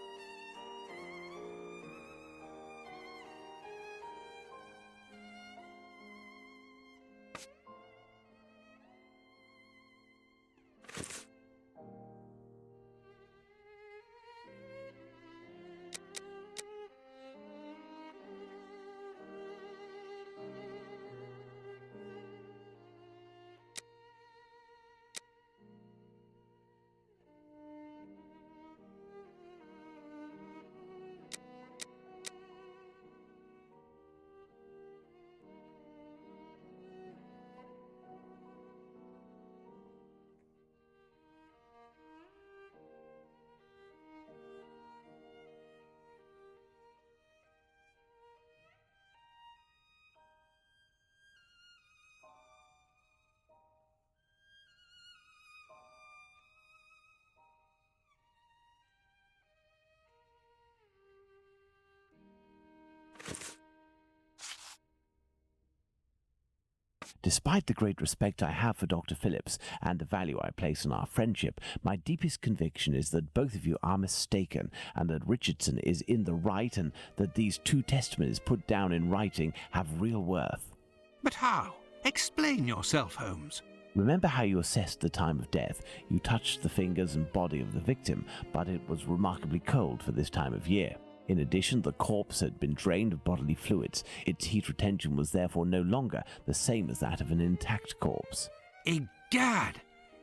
[SPEAKER 2] Despite the great respect I have for Dr. Phillips and the value I place on our friendship, my deepest conviction is that both of you are mistaken, and that Richardson is in the right, and that these two testimonies put down in writing have real worth.
[SPEAKER 1] But how? Explain yourself, Holmes.
[SPEAKER 2] Remember how you assessed the time of death? You touched the fingers and body of the victim, but it was remarkably cold for this time of year. In addition, the corpse had been drained of bodily fluids. Its heat retention was therefore no longer the same as that of an intact corpse.
[SPEAKER 1] Egad!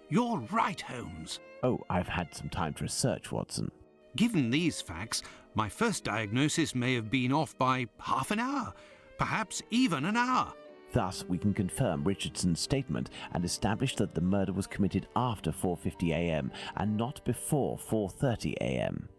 [SPEAKER 1] You're right, Holmes.
[SPEAKER 2] Oh, I've had some time to research, Watson.
[SPEAKER 1] Given these facts, my first diagnosis may have been off by half an hour, perhaps even an hour.
[SPEAKER 2] Thus, we can confirm Richardson's statement and establish that the murder was committed after 4:50 a.m. and not before 4:30 a.m.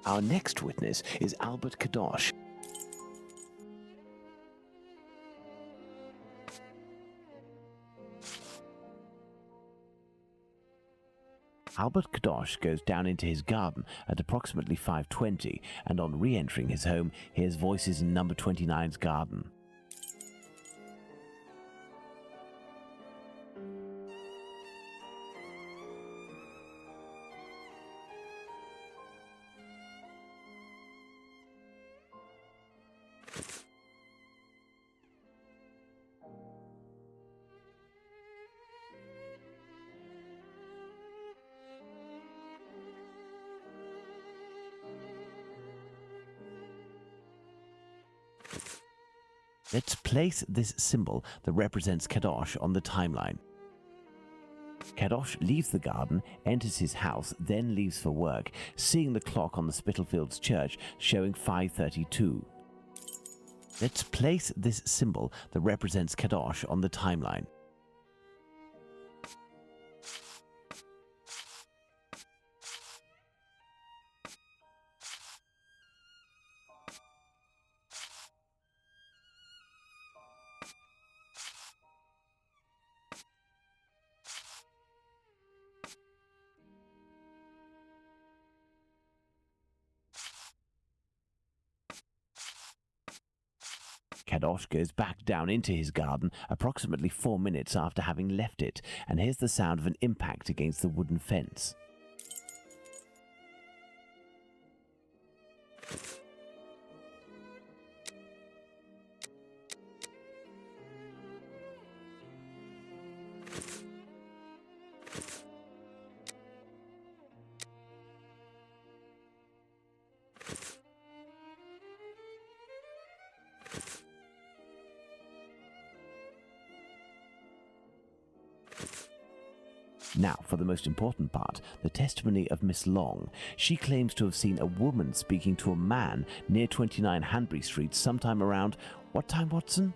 [SPEAKER 2] Our next witness is Albert Kadosh. Albert Kadosh goes down into his garden at approximately 5:20, and on re-entering his home, hears voices in number 29's garden. Let's place this symbol that represents Kadosh on the timeline. Kadosh leaves the garden, enters his house, then leaves for work, seeing the clock on the Spitalfields church showing 5:32. Let's place this symbol that represents Kadosh on the timeline. Kadosh goes back down into his garden approximately 4 minutes after having left it, and hears the sound of an impact against the wooden fence. Now, for the most important part, the testimony of Miss Long. She claims to have seen a woman speaking to a man near 29 Hanbury Street sometime around... what time, Watson?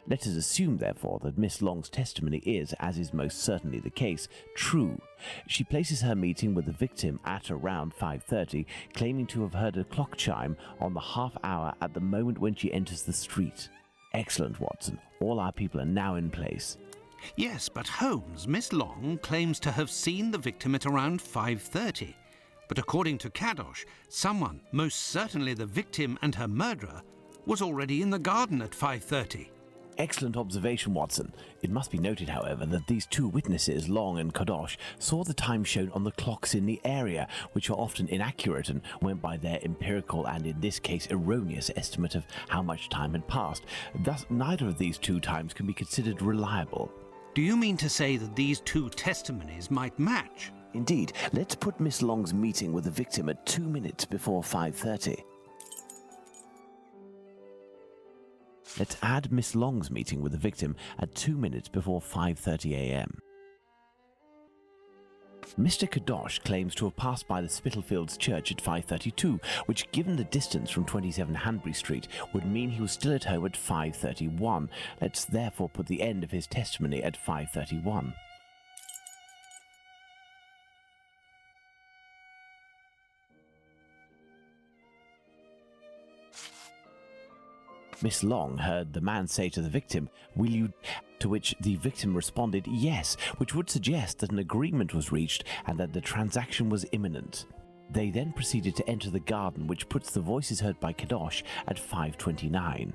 [SPEAKER 2] Let us assume, therefore, that Miss Long's testimony is, as is most certainly the case, true. She places her meeting with the victim at around 5:30, claiming to have heard a clock chime on the half hour at the moment when she enters the street. Excellent, Watson. All our people are now in place.
[SPEAKER 1] Yes, but Holmes, Miss Long claims to have seen the victim at around 5:30. But according to Kadosh, someone, most certainly the victim and her murderer, was already in the garden at 5:30.
[SPEAKER 2] Excellent observation, Watson. It must be noted, however, that these two witnesses, Long and Kadosh, saw the time shown on the clocks in the area, which are often inaccurate and went by their empirical and, in this case, erroneous estimate of how much time had passed. Thus, neither of these two times can be considered reliable.
[SPEAKER 1] Do you mean to say that these two testimonies might match?
[SPEAKER 2] Indeed. Let's put Miss Long's meeting with the victim at 2 minutes before 5:30. Let's add Miss Long's meeting with the victim at 2 minutes before 5:30 a.m. Mr. Kadosh claims to have passed by the Spitalfields church at 5:32, which, given the distance from 27 Hanbury Street, would mean he was still at home at 5:31. Let's therefore put the end of his testimony at 5:31. Miss Long heard the man say to the victim, "Will you?" to which the victim responded, "Yes," which would suggest that an agreement was reached and that the transaction was imminent. They then proceeded to enter the garden, which puts the voices heard by Kadosh at 5:29.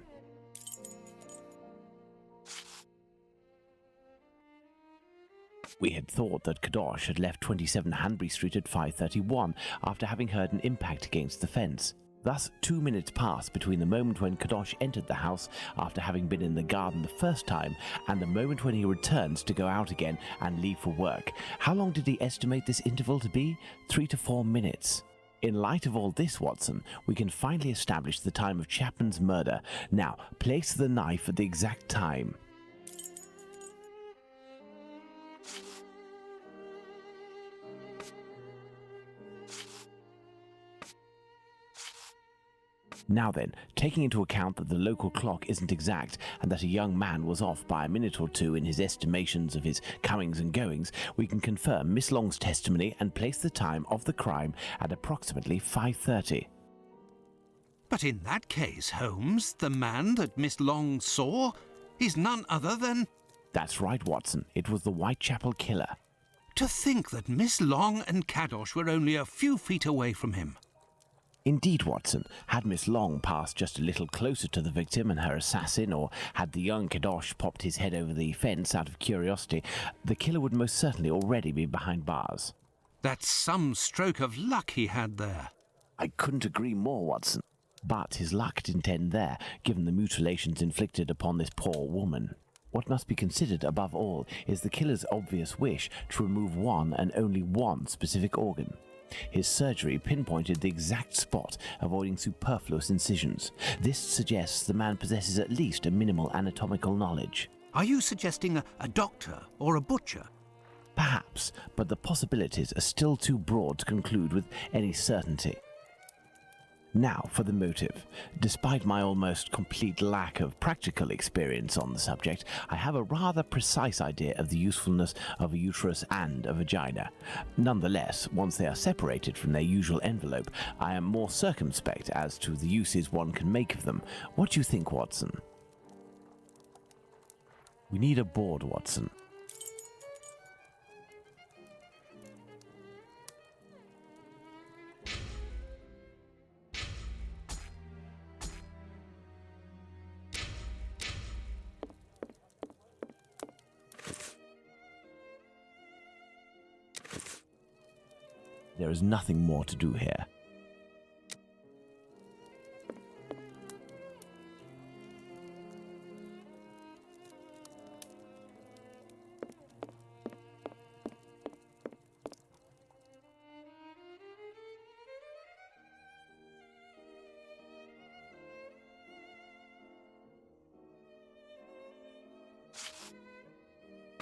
[SPEAKER 2] We had thought that Kadosh had left 27 Hanbury Street at 5:31 after having heard an impact against the fence. Thus, 2 minutes passed between the moment when Kadosh entered the house after having been in the garden the first time and the moment when he returns to go out again and leave for work. How long did he estimate this interval to be? 3 to 4 minutes. In light of all this, Watson, we can finally establish the time of Chapman's murder. Now, place the knife at the exact time. Now then, taking into account that the local clock isn't exact and that a young man was off by a minute or two in his estimations of his comings and goings, we can confirm Miss Long's testimony and place the time of the crime at approximately 5:30.
[SPEAKER 1] But in that case, Holmes, the man that Miss Long saw is none other than...
[SPEAKER 2] That's right, Watson. It was the Whitechapel killer.
[SPEAKER 1] To think that Miss Long and Kadosh were only a few feet away from him.
[SPEAKER 2] Indeed, Watson. Had Miss Long passed just a little closer to the victim and her assassin, or had the young Kadosh popped his head over the fence out of curiosity, the killer would most certainly already be behind bars.
[SPEAKER 1] That's some stroke of luck he had there.
[SPEAKER 2] I couldn't agree more, Watson. But his luck didn't end there, given the mutilations inflicted upon this poor woman. What must be considered above all is the killer's obvious wish to remove one and only one specific organ. His surgery pinpointed the exact spot, avoiding superfluous incisions. This suggests the man possesses at least a minimal anatomical knowledge.
[SPEAKER 1] Are you suggesting a doctor or a butcher?
[SPEAKER 2] Perhaps, but the possibilities are still too broad to conclude with any certainty. Now for the motive. Despite my almost complete lack of practical experience on the subject, I have a rather precise idea of the usefulness of a uterus and a vagina. Nonetheless, once they are separated from their usual envelope, I am more circumspect as to the uses one can make of them. What do you think, Watson? We need a board, Watson. There is nothing more to do here.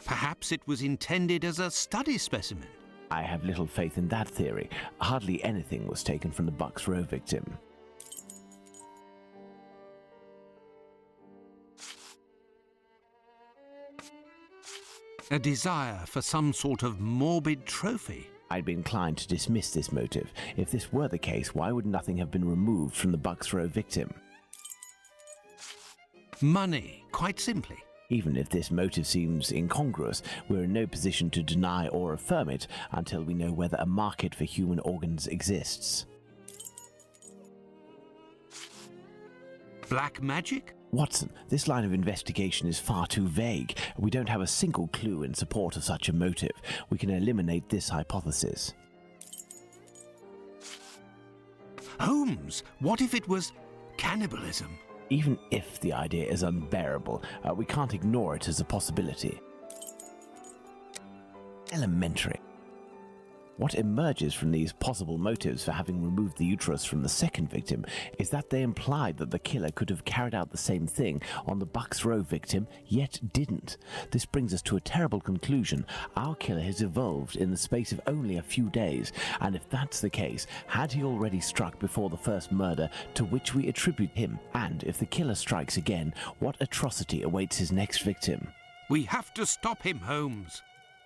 [SPEAKER 1] Perhaps it was intended as a study specimen.
[SPEAKER 2] I have little faith in that theory. Hardly anything was taken from the Bucks Row victim.
[SPEAKER 1] A desire for some sort of morbid trophy.
[SPEAKER 2] I'd be inclined to dismiss this motive. If this were the case, why would nothing have been removed from the Bucks Row victim?
[SPEAKER 1] Money, quite simply.
[SPEAKER 2] Even if this motive seems incongruous, we're in no position to deny or affirm it until we know whether a market for human organs exists.
[SPEAKER 1] Black magic?
[SPEAKER 2] Watson, this line of investigation is far too vague. We don't have a single clue in support of such a motive. We can eliminate this hypothesis.
[SPEAKER 1] Holmes, what if it was cannibalism?
[SPEAKER 2] Even if the idea is unbearable, we can't ignore it as a possibility. Elementary. What emerges from these possible motives for having removed the uterus from the second victim is that they implied that the killer could have carried out the same thing on the Bucks Row victim, yet didn't. This brings us to a terrible conclusion. Our killer has evolved in the space of only a few days, and if that's the case, had he already struck before the first murder to which we attribute him? And if the killer strikes again, what atrocity awaits his next victim?
[SPEAKER 1] We have to stop him, Holmes.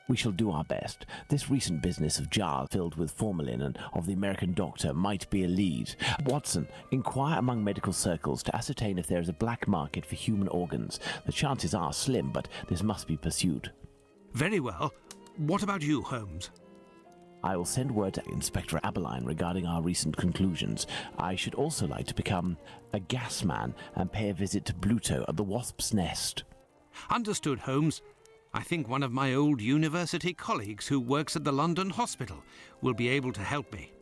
[SPEAKER 2] We shall do our best. This recent business of jars filled with formalin and of the American doctor might be a lead. Watson, inquire among medical circles to ascertain if there is a black market for human organs. The chances are slim, but this must be pursued.
[SPEAKER 1] Very well. What about you, Holmes?
[SPEAKER 2] I will send word to Inspector Aberline regarding our recent conclusions. I should also like to become a gas man and pay a visit to Bluto at the Wasp's Nest.
[SPEAKER 1] Understood, Holmes. I think one of my old university colleagues who works at the London hospital will be able to help me.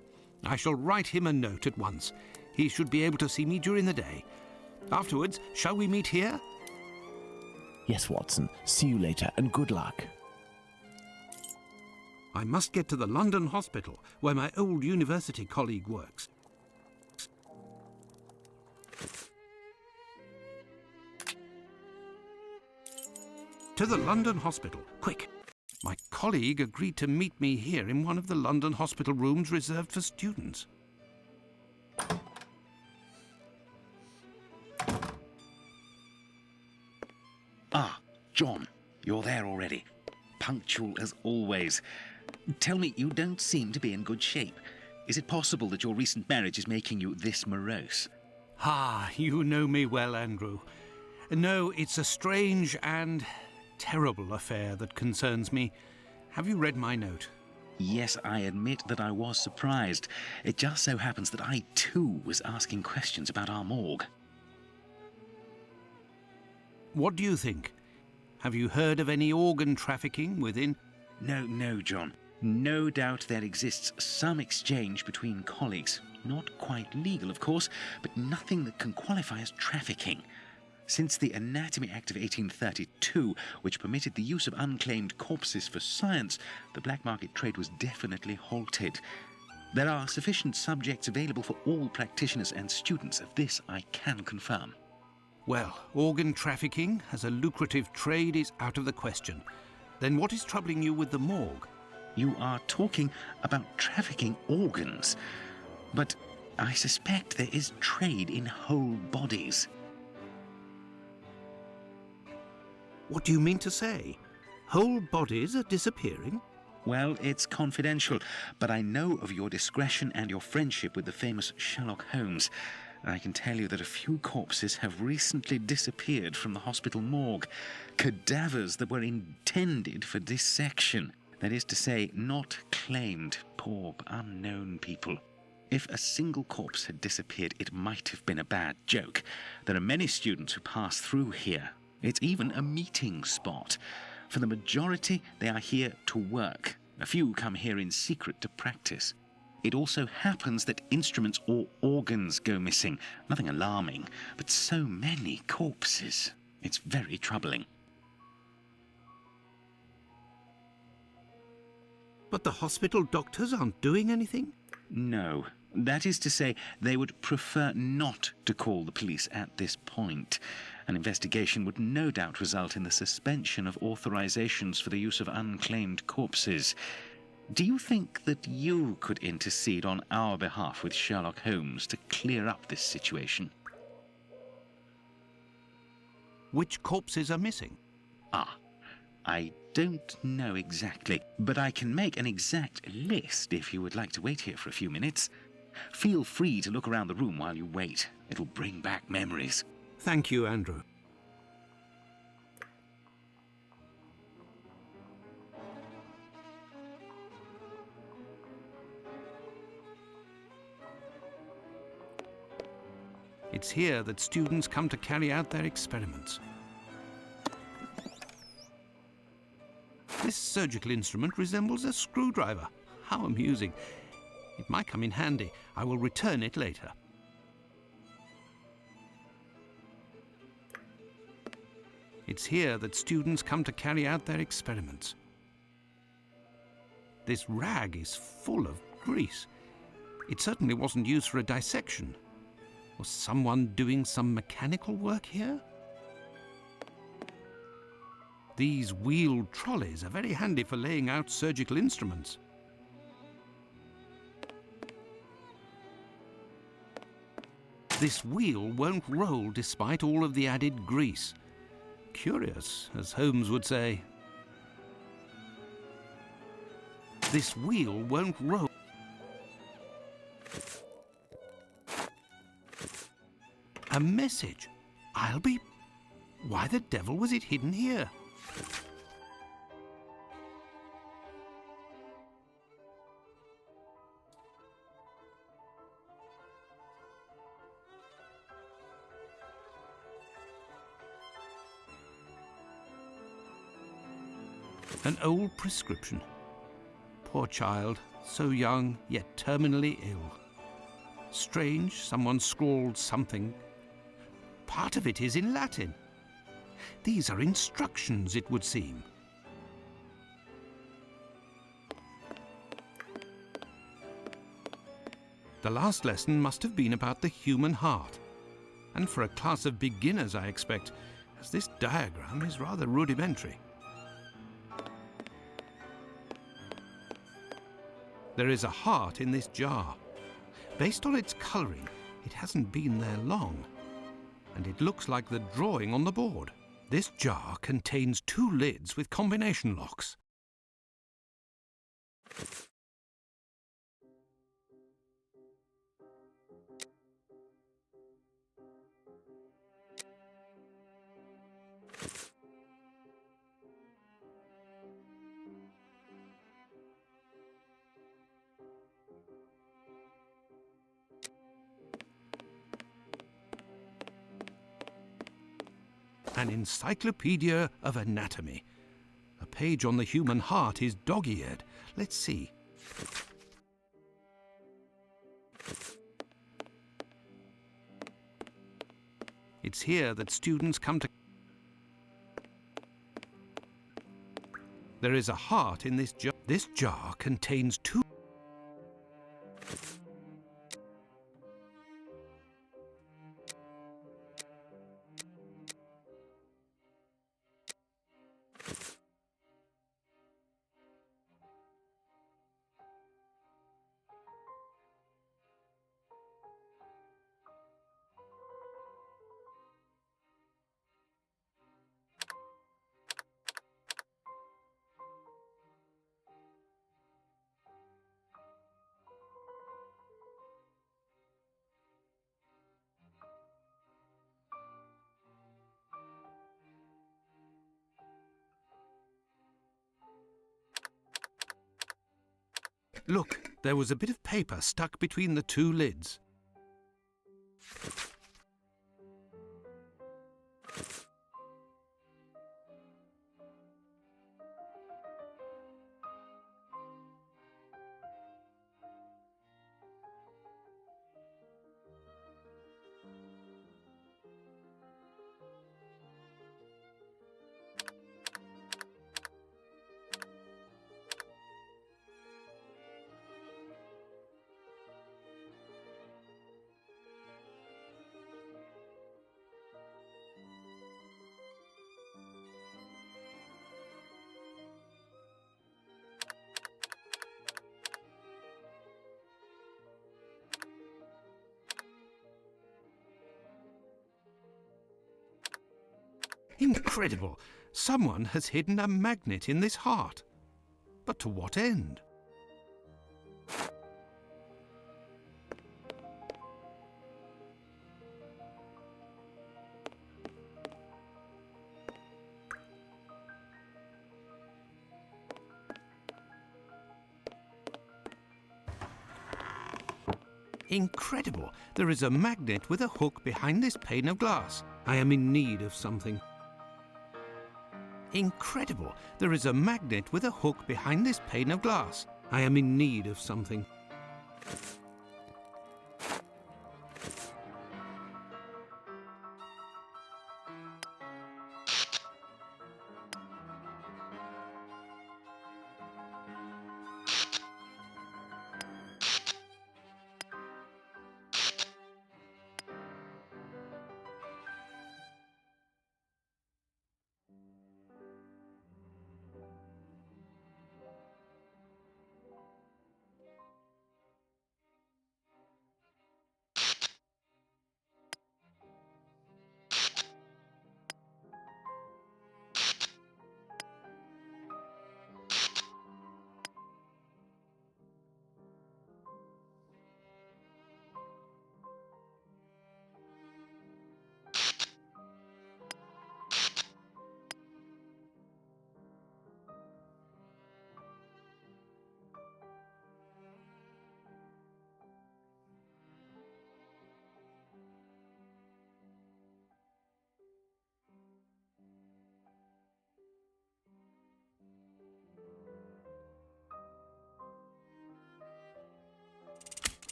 [SPEAKER 1] I shall write him a note at once. He should be able to see me during the day. Afterwards, shall we meet here?
[SPEAKER 2] Yes, Watson. See you later, and good luck.
[SPEAKER 1] I must get to the London hospital, where my old university colleague works. To the London hospital, quick! My colleague agreed to meet me here in one of the London hospital rooms reserved for students.
[SPEAKER 7] Ah, John, you're there already. Punctual as always. Tell me, you don't seem to be in good shape. Is it possible that your recent marriage is making you this morose?
[SPEAKER 1] Ah, you know me well, Andrew. No, it's a strange and terrible affair that concerns me. Have you read my note?
[SPEAKER 7] Yes, I admit that I was surprised. It just so happens that I, too, was asking questions about our morgue.
[SPEAKER 1] What do you think? Have you heard of any organ trafficking within?
[SPEAKER 7] No, John. No doubt there exists some exchange between colleagues. Not quite legal, of course, but nothing that can qualify as trafficking. Since the Anatomy Act of 1832, which permitted the use of unclaimed corpses for science, the black market trade was definitely halted. There are sufficient subjects available for all practitioners and students. Of this I can confirm.
[SPEAKER 1] Well, organ trafficking as a lucrative trade is out of the question. Then what is troubling you with the morgue?
[SPEAKER 7] You are talking about trafficking organs, but I suspect there is trade in whole bodies.
[SPEAKER 1] What do you mean to say? Whole bodies are disappearing?
[SPEAKER 7] Well, it's confidential, but I know of your discretion and your friendship with the famous Sherlock Holmes. I can tell you that a few corpses have recently disappeared from the hospital morgue. Cadavers that were intended for dissection. That is to say, not claimed, poor, unknown people. If a single corpse had disappeared, it might have been a bad joke. There are many students who pass through here. It's even a meeting spot. For the majority, they are here to work. A few come here in secret to practice. It also happens that instruments or organs go missing. Nothing alarming, but so many corpses. It's very troubling.
[SPEAKER 1] But the hospital doctors aren't doing anything?
[SPEAKER 7] No. That is to say, they would prefer not to call the police at this point. An investigation would no doubt result in the suspension of authorizations for the use of unclaimed corpses. Do you think that you could intercede on our behalf with Sherlock Holmes to clear up this situation?
[SPEAKER 1] Which corpses are missing?
[SPEAKER 7] I don't know exactly, but I can make an exact list if you would like to wait here for a few minutes. Feel free to look around the room while you wait. It'll bring back memories.
[SPEAKER 1] Thank you, Andrew. It's here that students come to carry out their experiments. This surgical instrument resembles a screwdriver. How amusing. It might come in handy. I will return it later. It's here that students come to carry out their experiments. This rag is full of grease. It certainly wasn't used for a dissection. Was someone doing some mechanical work here? These wheeled trolleys are very handy for laying out surgical instruments. This wheel won't roll despite all of the added grease. Curious, as Holmes would say. This wheel won't roll. A message. I'll be... Why the devil was it hidden here? An old prescription. Poor child, so young, yet terminally ill. Strange, someone scrawled something. Part of it is in Latin. These are instructions, it would seem. The last lesson must have been about the human heart. And for a class of beginners, I expect, as this diagram is rather rudimentary. There is a heart in this jar. Based on its colouring, it hasn't been there long. And it looks like the drawing on the board. This jar contains 2 lids with combination locks. An encyclopedia of anatomy. A page on the human heart is dog-eared. Let's see. It's here that students come to... There is a heart in this jar. This jar contains 2... Look, there was a bit of paper stuck between the two lids. Incredible! Someone has hidden a magnet in this heart. But to what end? Incredible! There is a magnet with a hook behind this pane of glass. I am in need of something. Incredible! There is a magnet with a hook behind this pane of glass. I am in need of something.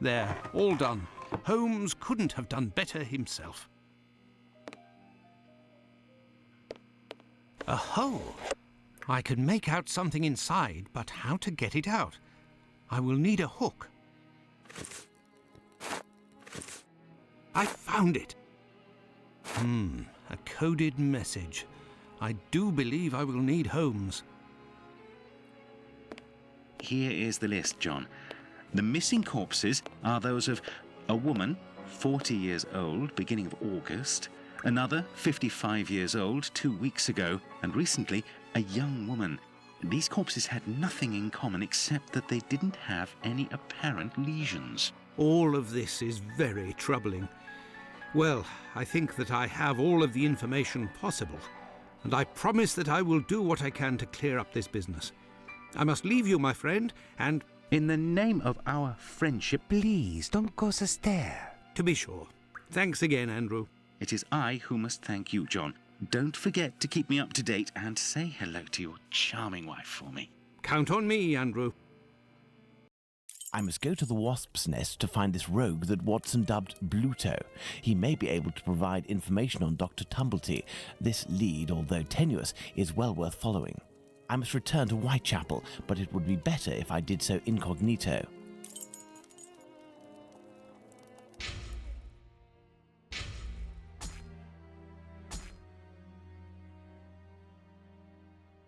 [SPEAKER 1] There, all done. Holmes couldn't have done better himself. A hole! I can make out something inside, but how to get it out? I will need a hook. I found it! A coded message. I do believe I will need Holmes.
[SPEAKER 7] Here is the list, John. The missing corpses are those of a woman, 40 years old, beginning of August, another, 55 years old, 2 weeks ago, and recently, a young woman. These corpses had nothing in common except that they didn't have any apparent lesions.
[SPEAKER 1] All of this is very troubling. Well, I think that I have all of the information possible, and I promise that I will do what I can to clear up this business. I must leave you, my friend, and...
[SPEAKER 7] In the name of our friendship,
[SPEAKER 12] Please, don't go so stare.
[SPEAKER 1] To be sure. Thanks again, Andrew.
[SPEAKER 7] it is I who must thank you, John. Don't forget to keep me up to date and say hello to your charming wife for me.
[SPEAKER 1] Count on me, Andrew.
[SPEAKER 2] I must go to the wasp's nest to find this rogue that Watson dubbed Bluto. He may be able to provide information on Dr. Tumblety. This lead, although tenuous, is well worth following. I must return to Whitechapel, but it would be better if I did so incognito.